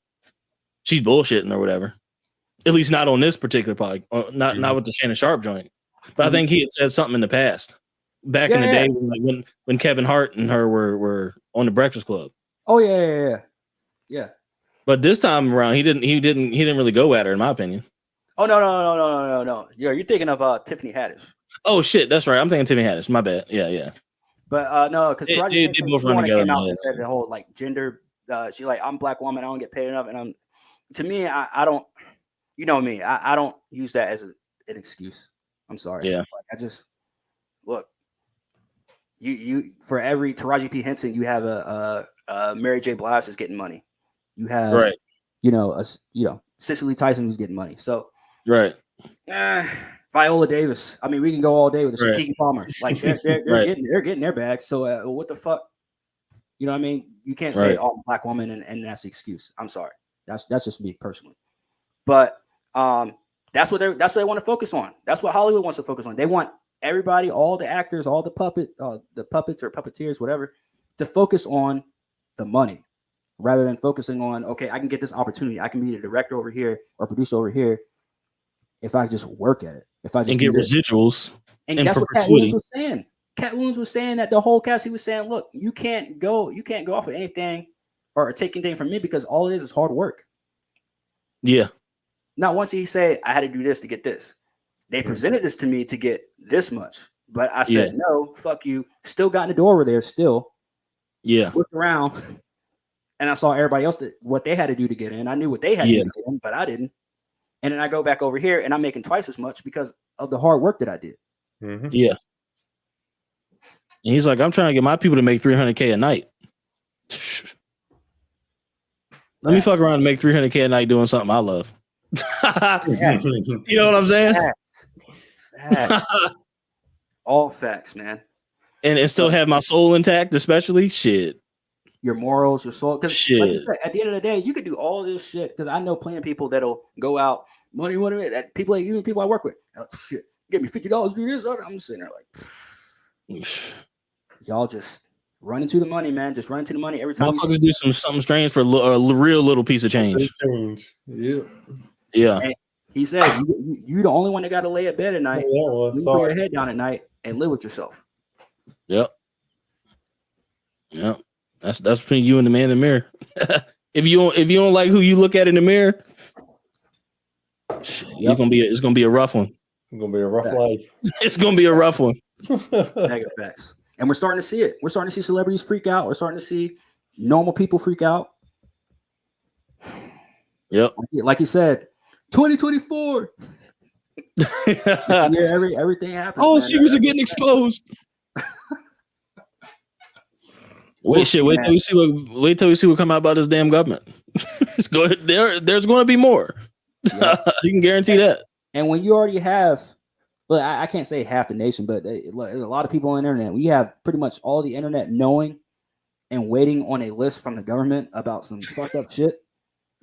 she's bullshitting or whatever. At least not on this particular podcast, not with the Shannon Sharp joint. But I think he had said something in the past, back in the day, when Kevin Hart and her were on the Breakfast Club. Oh yeah. But this time around, he didn't really go at her, in my opinion. Oh no. You're thinking of Tiffany Haddish. Oh shit, that's right. I'm thinking Tiffany Haddish. My bad. Yeah. But no, because Taraji they both run together. Came out and said the whole like gender. She like, I'm a black woman, I don't get paid enough, and to me, I don't. You know me. I don't use that as an excuse. I'm sorry. Yeah. Like, I just look. You for every Taraji P. Henson, you have a Mary J. Blige is getting money. You have Cicely Tyson who's getting money. So Viola Davis. I mean, we can go all day with this. Keke Palmer. Like they're getting their bags. So what the fuck? You know what I mean? You can't say I'm a black woman and that's the excuse. I'm sorry. That's just me personally. But that's what they want to focus on. That's what Hollywood wants to focus on. They want everybody, all the actors, all the puppets or puppeteers, whatever, to focus on the money rather than focusing on, okay, I can get this opportunity. I can be the director over here or producer over here if I just work at it. If I just get residuals. And that's what Katt Williams was saying. Katt Williams was saying that the whole cast, he was saying, look, you can't go off of anything or take anything from me because all it is hard work. Yeah. Not once did he say, I had to do this to get this. They presented this to me to get this much. But I said, no, fuck you. Still got in the door over there still. Yeah. Looked around and I saw everybody else what they had to do to get in. I knew what they had to do to get in, but I didn't. And then I go back over here and I'm making twice as much because of the hard work that I did. Yeah. And he's like, I'm trying to get my people to make $300K a night. Let me fuck around and make $300K a night doing something I love. You know what I'm saying? Facts. All facts, man. And still have my soul intact, especially shit. your morals, your soul. Because Shit. at the end of the day, you could do all this shit. Because I know plenty of people that'll go out, money, people, even people I work with. Oh, shit, give me $50 to do this. I'm sitting there like, y'all just run into the money, man. Just run into the money every time. Motherfuckers do something strange for a real little piece of change. Yeah. Yeah. And he said, you the only one that got to lay at bed at night. You put your head down at night and live with yourself. Yep. Yep. That's between you and the man in the mirror. if you don't like who you look at in the mirror, it's gonna be a rough one. It's gonna be a rough life. It's gonna be a rough one. Mega facts. And we're starting to see it. We're starting to see celebrities freak out. We're starting to see normal people freak out. Yep. Like you said, 2024. Everything happens. Oh, secrets are getting exposed. Wait till we see what come out about this damn government. It's going there's going to be more. Yeah. You can guarantee that. And when you already have, look, I can't say half the nation, but there's a lot of people on the internet. We have pretty much all the internet knowing and waiting on a list from the government about some fucked up shit.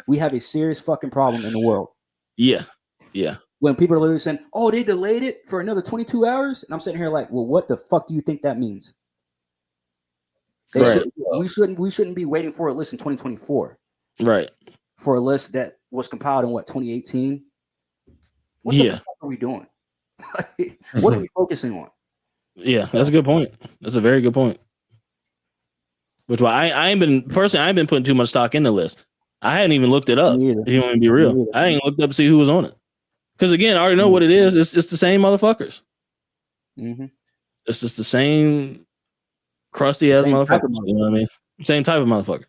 We have a serious fucking problem in the world. Yeah. Yeah. When people are literally saying, "Oh, they delayed it for another 22 hours," and I'm sitting here like, "Well, what the fuck do you think that means?" Right. We shouldn't be waiting for a list in 2024. Right. For a list that was compiled in 2018. What the fuck are we doing? What are we focusing on? Yeah, that's a good point. That's a very good point. Which why I ain't been putting too much stock in the list. I hadn't even looked it up. If you want to be real, I ain't looked up to see who was on it. Because again, I already know what it is. It's the same motherfuckers. Mm-hmm. It's just the same crusty ass motherfuckers. You know what I mean? Same type of motherfucker.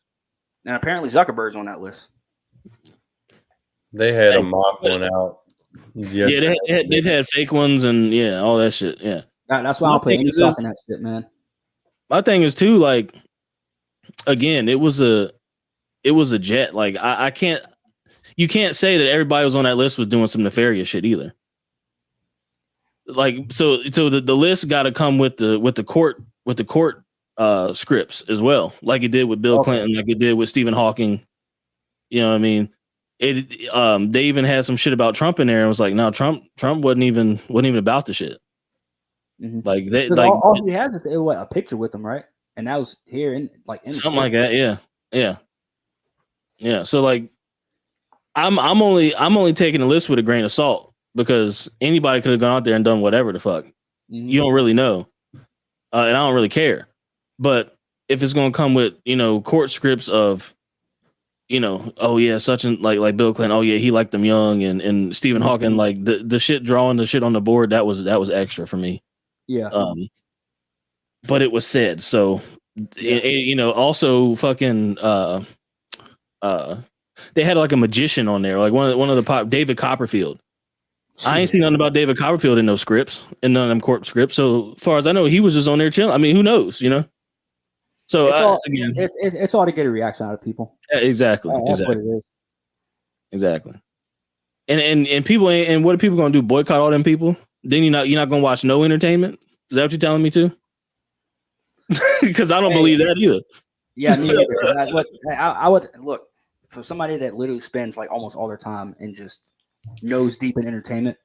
And apparently Zuckerberg's on that list. They had a mock one out. Yeah, they've had fake ones and all that shit. Yeah, that's why I don't put any stock in that shit, man. My thing is too, like, again, it was a jet. Like I can't. You can't say that everybody was on that list was doing some nefarious shit either. Like so the list got to come with the court scripts as well, like it did with Bill Clinton, like it did with Stephen Hawking. You know what I mean? They even had some shit about Trump in there and was like, no, Trump wasn't even about the shit. Mm-hmm. Like they all he has is a picture with him, right? And that was here in something like that. Yeah. So like, I'm only taking the list with a grain of salt because anybody could have gone out there and done whatever the fuck. Mm-hmm. You don't really know, and I don't really care. But if it's gonna come with court scripts of oh yeah, such and like Bill Clinton, oh yeah, he liked them young, and Stephen Hawking, like the shit drawing the shit on the board, that was extra for me. Yeah. But it was said so. Also fucking they had like a magician on there, like one of the David Copperfield. I ain't seen nothing about David Copperfield in those scripts, in none of them court scripts. So far as I know, he was just on there chilling. I mean, who knows, So it's all to get a reaction out of people. Exactly. That's what it is. Exactly. And people and what are people gonna do? Boycott all them people? Then you're not gonna watch no entertainment? Is that what you're telling me too? Because I don't believe that either. Yeah, me either. I would look for somebody that literally spends like almost all their time and just nose deep in entertainment.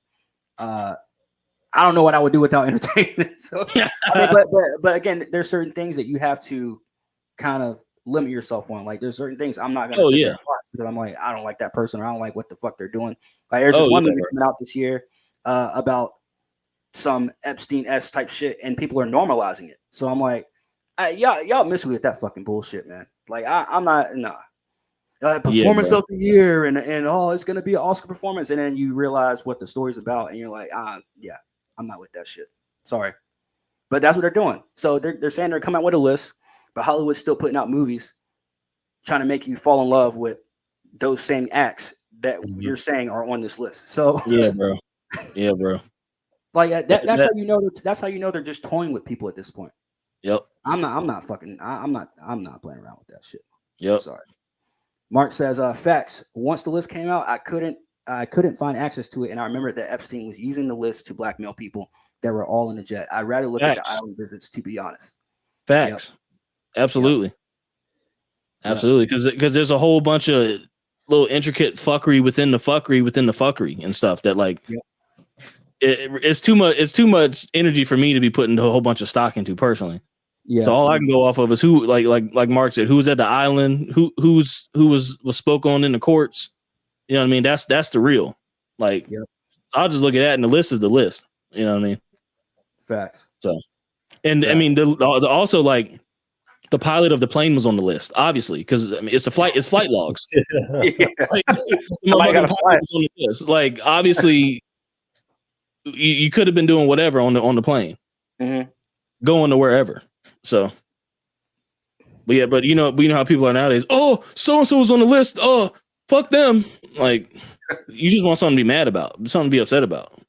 I don't know what I would do without entertainment. So, but again, there's certain things that you have to kind of limit yourself on. Like there's certain things I'm not gonna sit there and watch because I'm like, I don't like that person, or I don't like what the fuck they're doing. Like there's this one movie coming out this year about some Epstein-esque type shit, and people are normalizing it. So I'm like, y'all miss me with that fucking bullshit, man. Like I'm not performance of the year and it's gonna be an Oscar performance, and then you realize what the story's about, and you're like, I'm not with that shit. Sorry, but that's what they're doing. So they're saying they're coming out with a list, but Hollywood's still putting out movies trying to make you fall in love with those same acts that you're saying are on this list. So yeah, bro. Like that's how you know. That's how you know they're just toying with people at this point. Yep. I'm not playing around with that shit. Yep. Sorry. Mark says, facts. Once the list came out, I couldn't find access to it, and I remember that Epstein was using the list to blackmail people that were all in the jet. I'd rather look at the island visits, to be honest. Facts. Yep. Absolutely. Absolutely, because there's a whole bunch of little intricate fuckery within the fuckery and stuff that like it's too much. It's too much energy for me to be putting a whole bunch of stock into personally. Yeah. So all I can go off of is who, like Mark said, who's at the island, who was spoke on in the courts. You know what I mean? That's the real. Like, I'll just look at that, and the list is the list. You know what I mean? Facts. So, and I mean, the also like the pilot of the plane was on the list, obviously, because I mean, it's flight logs. Like, Somebody got a flight on the list. Like, obviously, you could have been doing whatever on the plane, going to wherever. So, but you know how people are nowadays. Oh, so and so was on the list. Oh, fuck them. Like, you just want something to be mad about, something to be upset about,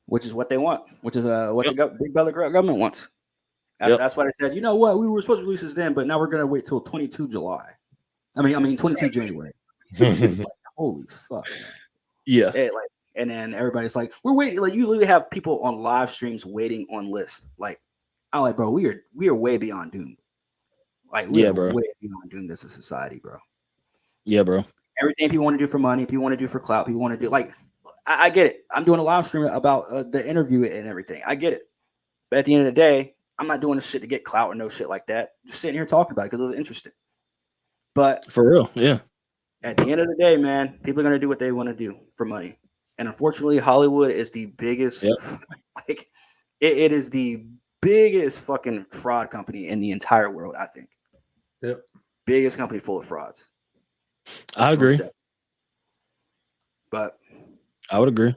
which is what they want. Which is what the big brother government wants. That's why they said, you know what, we were supposed to release this then, but now we're gonna wait till 22 July. I mean 22 January. Like, holy fuck. Man. Yeah. And then everybody's like, we're waiting. Like, you literally have people on live streams waiting on lists. Like, I'm like, bro, we are way beyond doomed. Like, we are way beyond doomed as a society, bro. Yeah, bro. Everything people want to do for money, people want to do for clout, people want to do, like, I get it. I'm doing a live stream about the interview and everything. I get it. But at the end of the day, I'm not doing this shit to get clout or no shit like that. Just sitting here talking about it because it was interesting. But for real, yeah. At the end of the day, man, people are going to do what they want to do for money. And unfortunately, Hollywood is the biggest, like, it is the biggest fucking fraud company in the entire world, I think. Yep. Biggest company full of frauds. I agree. But I would agree.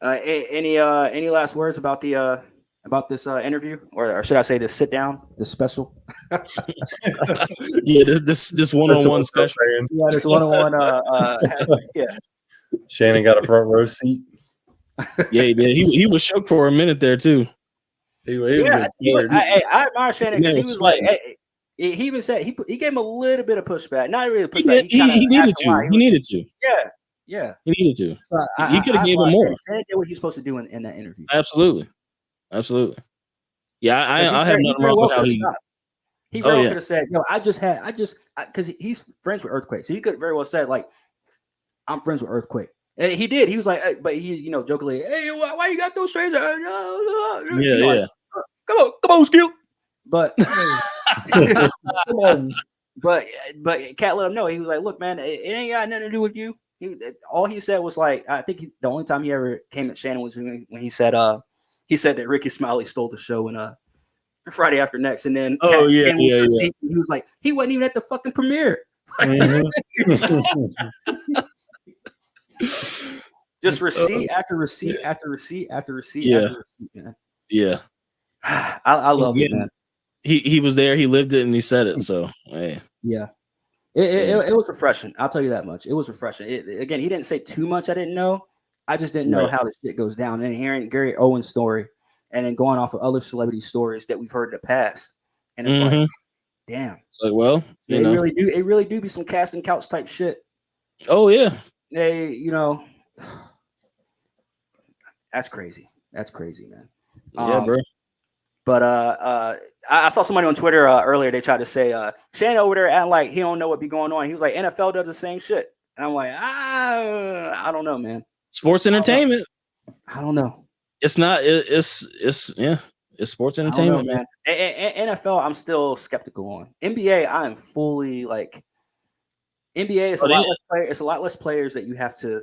Any last words about this interview, or should I say this sit down, this special? Yeah, this one-on-one special. Yeah, this one-on-one. Yeah. Shannon got a front row seat. Yeah, he did. He was shook for a minute there too. I admire Shannon because he was like, he even said he gave him a little bit of pushback. Not really pushback. He needed to. He needed to. Yeah. He needed to. So he could have gave him more. Shannon did what he was supposed to do in that interview. Absolutely. Yeah, I have nothing wrong with how he very well could have said, "Yo, because he's friends with Earthquake, so he could very well said, like, I'm friends with Earthquake." And he did. He was like, but he, jokingly, "Hey, why you got those strangers?" Yeah. Like, come on, Skill. But but Katt let him know. He was like, "Look, man, it ain't got nothing to do with you." All he said was like, I think the only time he ever came at Shannon was when he said that Ricky Smiley stole the show in Friday After Next, and then he was like, he wasn't even at the fucking premiere. Just receipt after receipt after receipt after receipt after receipt, man. Yeah. I love it, man. He was there, he lived it, and he said it. So hey. Yeah. It was refreshing. I'll tell you that much. It was refreshing. Again, he didn't say too much I didn't know. I just didn't know how this shit goes down. And hearing Gary Owen's story and then going off of other celebrity stories that we've heard in the past. And it's like, damn. It's like, well, it really do be some casting couch type shit. Oh, yeah. That's crazy. That's crazy, man. Yeah, bro. But I saw somebody on Twitter earlier. They tried to say Shannon over there acting like he don't know what be going on. He was like, NFL does the same shit. And I'm like, I don't know, man. Sports entertainment. I don't know. It's not. It's sports entertainment, man. NFL, I'm still skeptical on. NBA, I am fully like. NBA is a lot less players that you have to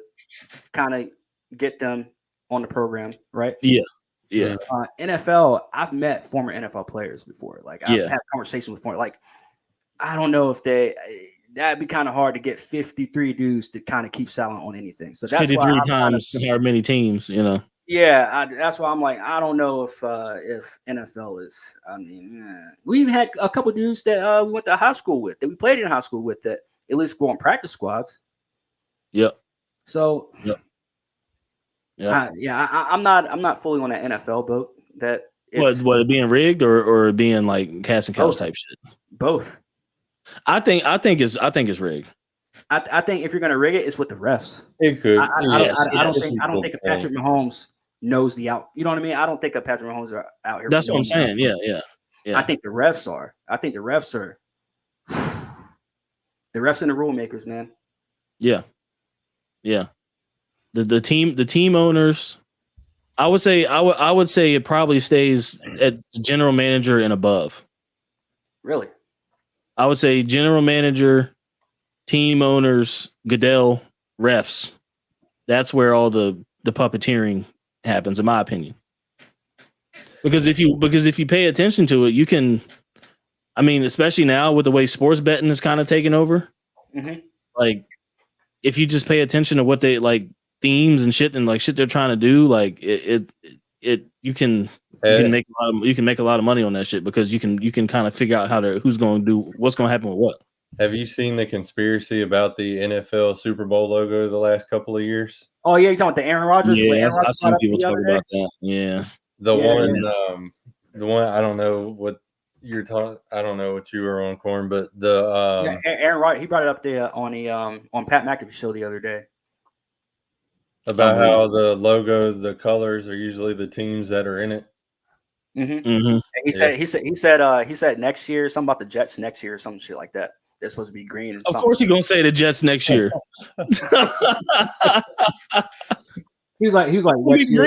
kind of get them on the program, right? Yeah. NFL, I've met former NFL players before. Like I've had conversations with former. Like I don't know if that'd be kind of hard to get 53 dudes to kind of keep silent on anything. So that's 53 times however many teams, Yeah, that's why I'm like, I don't know if NFL is. I mean, we've had a couple dudes that we went to high school with, that we played in high school with, that at least go on practice squads. Yep. So. Yep. I'm not fully on that NFL boat. That what being rigged or being like casting couch type shit. Both. I think it's rigged. I think if you're gonna rig it, it's with the refs. It could. I don't think Patrick Mahomes knows the out. You know what I mean? I don't think Patrick Mahomes are out here. That's what I'm saying. Yeah. I think the refs are. I think the refs are. The refs and the rule makers, man. Yeah. The team owners. I would say it probably stays at general manager and above. Really? I would say general manager, team owners, Goodell, refs. That's where all the puppeteering happens, in my opinion. Because if you pay attention to it, you can. I mean, especially now with the way sports betting is kind of taking over. Mm-hmm. Like, if you just pay attention to what they like themes and shit and like shit they're trying to do, like you can make a lot of money on that shit because you can kind of figure out who's going to do what's going to happen with what. Have you seen the conspiracy about the NFL Super Bowl logo the last couple of years? Oh yeah, you talking about the Aaron Rodgers? Yeah, I've seen people talk about that. Yeah, the one I don't know what you're talking. I don't know what you were on, Corn, but the Aaron Rodgers, he brought it up there on Pat McAfee show the other day about how the logos, the colors are usually the teams that are in it. Mm-hmm. And he said next year something about the Jets next year or some shit like that. They're supposed to be green. And of course, he's gonna say the Jets next year. He's like next year.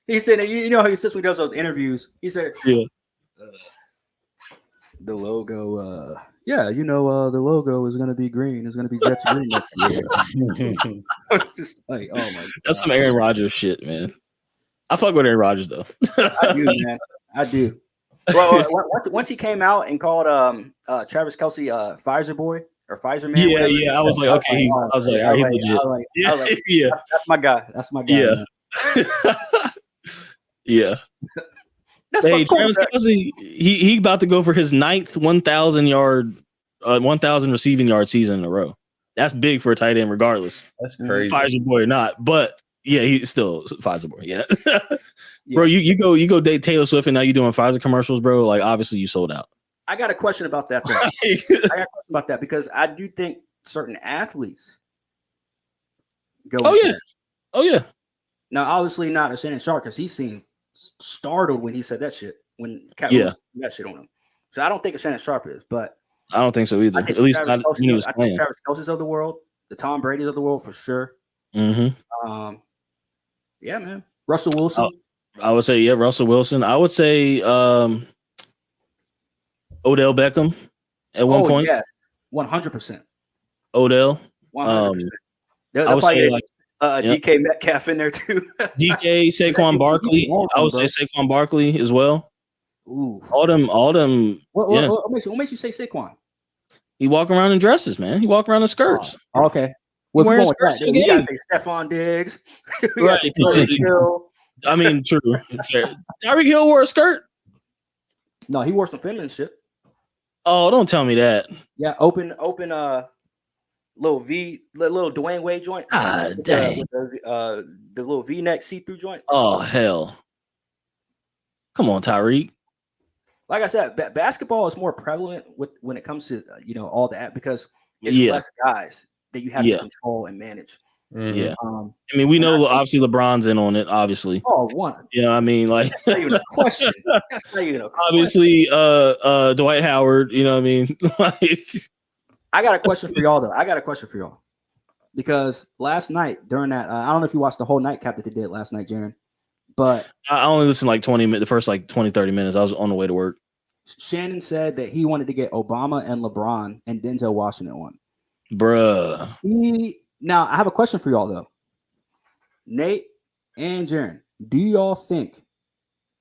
He said, you know how he sits when he does those interviews. He said, "Yeah, the logo. The logo is gonna be green. It's gonna be Jets green next year." Just like, oh my God. That's some Aaron Rodgers shit, man. I fuck with Aaron Rodgers though. I do, man. I do. Well, once he came out and called Travis Kelce Pfizer boy or Pfizer man. Yeah. I was like, okay. I was like, yeah. That's my guy. That's my guy. Yeah. Yeah. Hey, Travis Kelce, he about to go for his 9th 1,000 receiving yard season in a row. That's big for a tight end, regardless. That's crazy. Pfizer boy or not, but yeah, he's still Pfizer boy. Yeah. Bro, you go date Taylor Swift and now you're doing Pfizer commercials, bro. Like, obviously you sold out. I got a question about that. I got a question about that because I do think certain athletes go. Oh yeah. Now, obviously not a Shannon Sharp because he seemed startled when he said that shit. When Katt Williams put that shit on him. So I don't think a Shannon Sharp is, but I don't think so either. At least not when he was playing. Travis Kelce's of the world, the Tom Brady's of the world for sure. Mm-hmm. Yeah, man. Russell Wilson. I would say, Russell Wilson. I would say Odell Beckham at one point. Yes, 100%. Odell. 100%. I would say DK Metcalf in there too. DK, Saquon Barkley. I would say Saquon Barkley as well. Ooh. All them. What makes you say Saquon? He walk around in dresses, man. He walk around in skirts. Oh, okay. Well, wearing skirts we gotta say Stephon Diggs. Right. Tyreek Hill. I mean, true. Fair. Tyreek Hill wore a skirt. No, he wore some feminine shit. Oh, don't tell me that. Yeah, open little Dwayne Wade joint. Dang. With the little V-neck see-through joint. Oh hell. Come on, Tyreek. Like I said, basketball is more prevalent when it comes to all that because it's less guys that you have to control and manage. Mm-hmm. Yeah. I mean, we know obviously LeBron's in on it, obviously. Oh, one. You know what I mean? Like, that's not even a question. That's not even a question. Obviously, Dwight Howard, you know what I mean? Like, I got a question for y'all, though. Because last night during that, I don't know if you watched the whole nightcap that they did last night, Jaron, but I only listened like 20 minutes, the first like 20, 30 minutes. I was on the way to work. Shannon said that he wanted to get Obama and LeBron and Denzel Washington on. Bruh. Now, I have a question for y'all, though. Nate and Jaron, do y'all think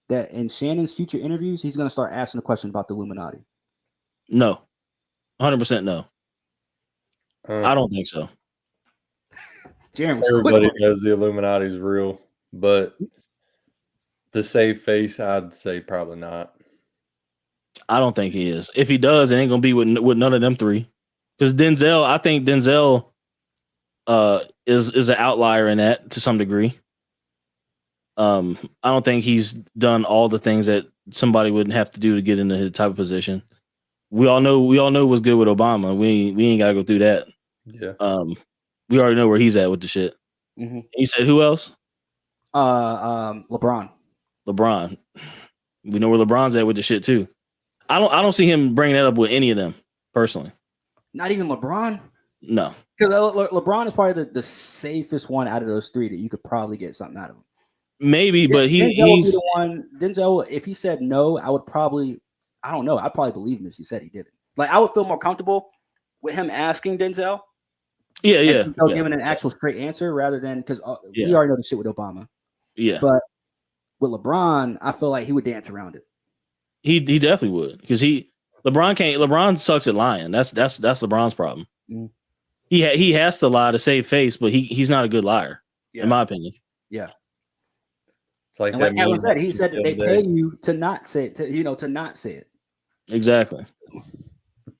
that in Shannon's future interviews, he's going to start asking a question about the Illuminati? No. 100% no. I don't think so. Jaron was everybody knows the Illuminati is real, but the save face, I'd say probably not. I don't think he is. If he does, it ain't going to be with none of them three. Because I think Denzel is an outlier in that to some degree. I don't think he's done all the things that somebody would have to do to get into his type of position. We all know what's good with Obama. We ain't gotta go through that. Yeah. We already know where he's at with the shit. Mm-hmm. You said who else? LeBron. We know where LeBron's at with the shit too. I don't see him bringing that up with any of them personally. Not even LeBron. No, because LeBron is probably the safest one out of those three that you could probably get something out of him. maybe, but Denzel would be he's the one. Denzel, if he said no, I would probably, I don't know, I'd probably believe him if he said he didn't. Like I would feel more comfortable with him asking Denzel. yeah. Giving an actual straight answer rather than because we Yeah. already know the shit with Obama. Yeah, But with LeBron, I feel like he would dance around it. he definitely would because LeBron sucks at lying. That's LeBron's problem. Mhm. He has to lie to save face, but he's not a good liar, in my opinion. Yeah. It's like And that like Kevin meme said, he said that they the other pay day. you to not say it, to not say it. Exactly.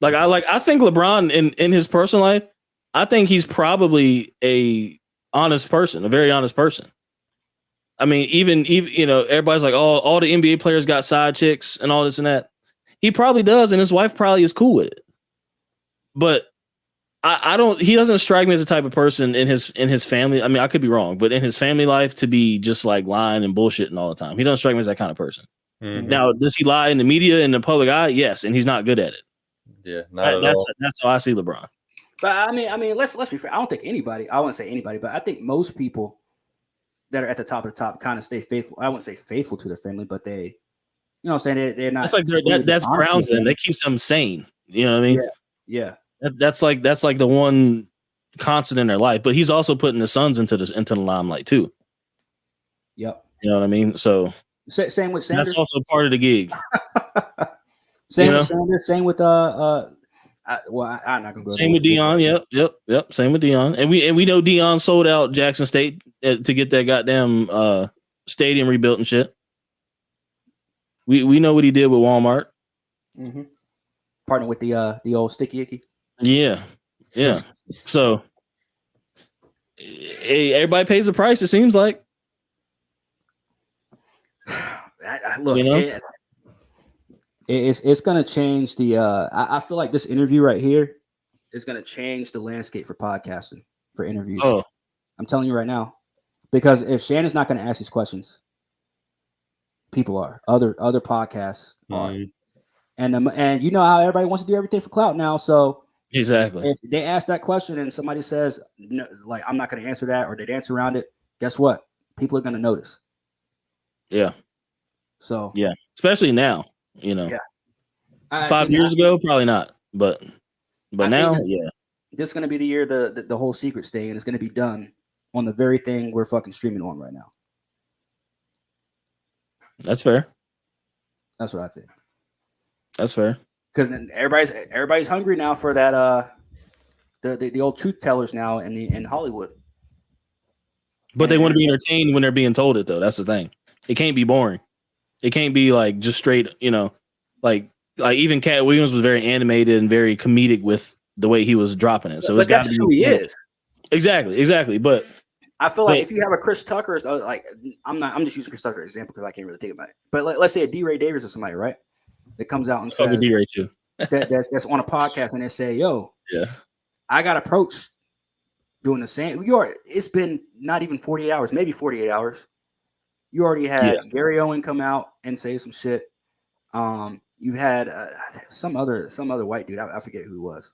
I think LeBron in his personal life, I think he's probably a honest person, a very honest person. I mean, even everybody's like, oh, all the NBA players got side chicks and all this and that. He probably does, and his wife probably is cool with it. But I don't. He doesn't strike me as the type of person in his family. I mean, I could be wrong, but in his family life to be just like lying and bullshitting all the time. He doesn't strike me as that kind of person. Mhm. Now, does he lie in the media in the public eye? Yes, and he's not good at it. Yeah, not at all. That's how I see LeBron. But I mean, let's be fair. I don't think anybody. I wouldn't say anybody, but I think most people that are at the top of the top kind of stay faithful. I wouldn't say faithful to their family, but they, you know, what I'm saying they're not. That's like that grounds them. That keeps them sane. You know what I mean? Yeah. That's like the one constant in their life. But he's also putting the sons into the limelight too. Yep. You know what I mean? So same with Sanders. That's also part of the gig. Same with Sanders. Same with I'm not gonna go. Same with Dion. Yep. Same with Dion. And we know Dion sold out Jackson State to get that goddamn stadium rebuilt and shit. We know what he did with Walmart. Mm-hmm. Partner with the old Sticky Icky. Yeah. So everybody pays the price. It seems like. Look, it's gonna change the. I feel like this interview right here is gonna change the landscape for podcasting for interviews. Oh, I'm telling you right now, because if Shannon's not gonna ask these questions, people are other podcasts are, and you know how everybody wants to do everything for clout now. So exactly, if they ask that question and somebody says no, like I'm not gonna answer that, or they dance around it, guess what? People are gonna notice. Yeah. So yeah, especially now, you know. Yeah. 5 years ago, probably not, but now, yeah. This is going to be the year the whole secret stay, and it's going to be done on the very thing we're fucking streaming on right now. That's fair. That's what I think. That's fair. Because everybody's hungry now for that the old truth tellers now in Hollywood. But they want to be entertained when they're being told it, though. That's the thing. It can't be boring. It can't be like just straight, you know, like even Katt Williams was very animated and very comedic with the way he was dropping it. So it's got to be who he is. Exactly. But I feel like if you have a Chris Tucker, like I'm just using Chris Tucker as an example because I can't really think about it. But let's say a D-Ray Davis or somebody, right? That comes out and says D-Ray too. that's on a podcast and they say, "Yo, yeah, I got approached doing the same." It's been not even 48 hours, maybe 48 hours. You already had Gary Owen come out and say some shit. You had some other white dude. I forget who it was.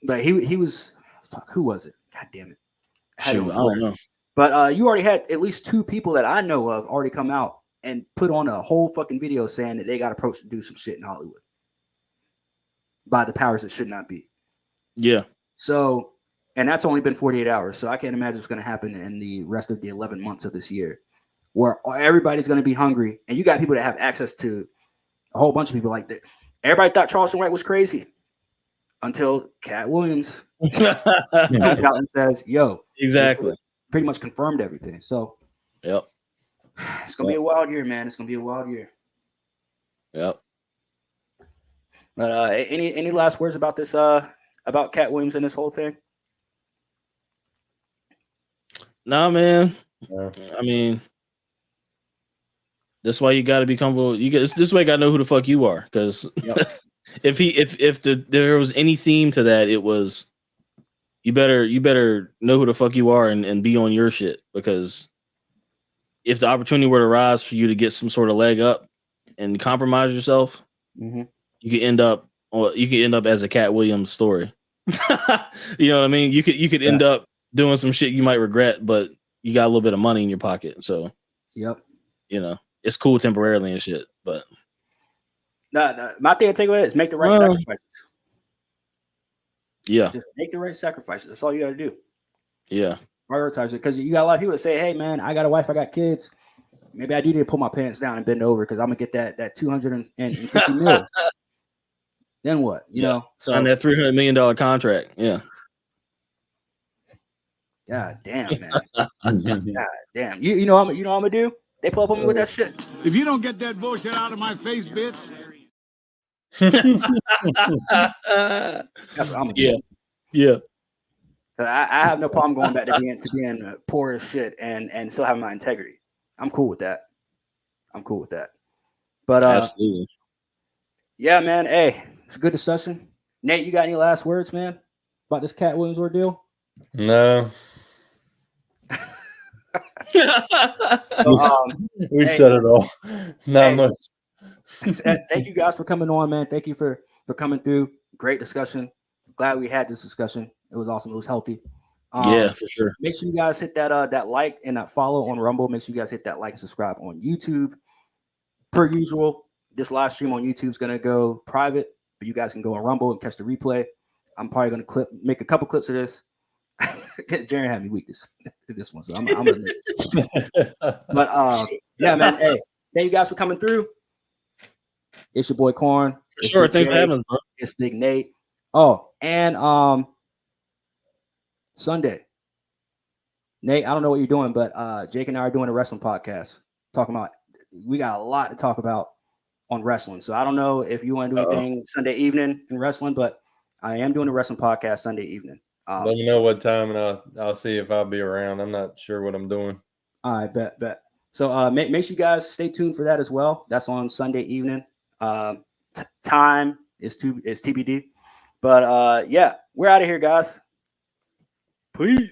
But he was who was it? God damn it. I don't know. But you already had at least two people that I know of already come out and put on a whole fucking video saying that they got approached to do some shit in Hollywood by the powers that should not be. Yeah. So, and that's only been 48 hours. So I can't imagine what's going to happen in the rest of the 11 months of this year where everybody's going to be hungry. And you got people that have access to a whole bunch of people like that. Everybody thought Charleston White was crazy until Katt Williams comes out and says, "Yo, exactly," pretty much confirmed everything. So, yep, it's gonna be a wild year, man. It's gonna be a wild year. Yep. But any last words about this? About Katt Williams and this whole thing? Nah, man. I mean, that's why you got to be comfortable. This way, got to know who the fuck you are. Because if there was any theme to that, it was you better know who the fuck you are and be on your shit. Because if the opportunity were to rise for you to get some sort of leg up and compromise yourself, you could end up or you could end up as a Katt Williams story. You know what I mean? You could end up doing some shit you might regret, but you got a little bit of money in your pocket. So, yep. You know, it's cool temporarily and shit, but no, my thing to take away is make the right sacrifices. Yeah. Just make the right sacrifices. That's all you got to do. Yeah. Prioritize it, because you got a lot of people that say, "Hey, man, I got a wife, I got kids. Maybe I do need to pull my pants down and bend over because I'm gonna get that 250 mil." Then what? You know, sign that $300 million contract. Yeah. God damn, man. God damn. You know what I'm gonna do? They pull up on me with that shit. If you don't get that bullshit out of my face, bitch. That's what I'm gonna do. Yeah. I have no problem going back to being poor as shit and still having my integrity. I'm cool with that. But absolutely. Yeah, man. Hey, it's a good discussion. Nate, you got any last words, man, about this Katt Williams ordeal? No. So, we said it all. Not much. Thank you guys for coming on, man. Thank you for coming through. Great discussion. Glad we had this discussion. It was awesome. It was healthy. Yeah, for sure. Make sure you guys hit that like and that follow on Rumble. Make sure you guys hit that like and subscribe on YouTube. Per usual, this live stream on YouTube is gonna go private, but you guys can go on Rumble and catch the replay. I'm probably gonna make a couple clips of this. Jaren had me weak this one, so I'm gonna. But yeah, man. Hey, thank you guys for coming through. It's your boy Corn. For sure. Thanks for having us, bro. It's Big Nate. Oh, and Sunday, Nate, I don't know what you're doing, but Jake and I are doing a wrestling podcast. We got a lot to talk about on wrestling. So I don't know if you want to do anything Sunday evening in wrestling, but I am doing a wrestling podcast Sunday evening. Let me know what time, and I'll see if I'll be around. I'm not sure what I'm doing. I bet. So make sure you guys stay tuned for that as well. That's on Sunday evening. Time is TBD. But yeah, we're out of here, guys. Peace.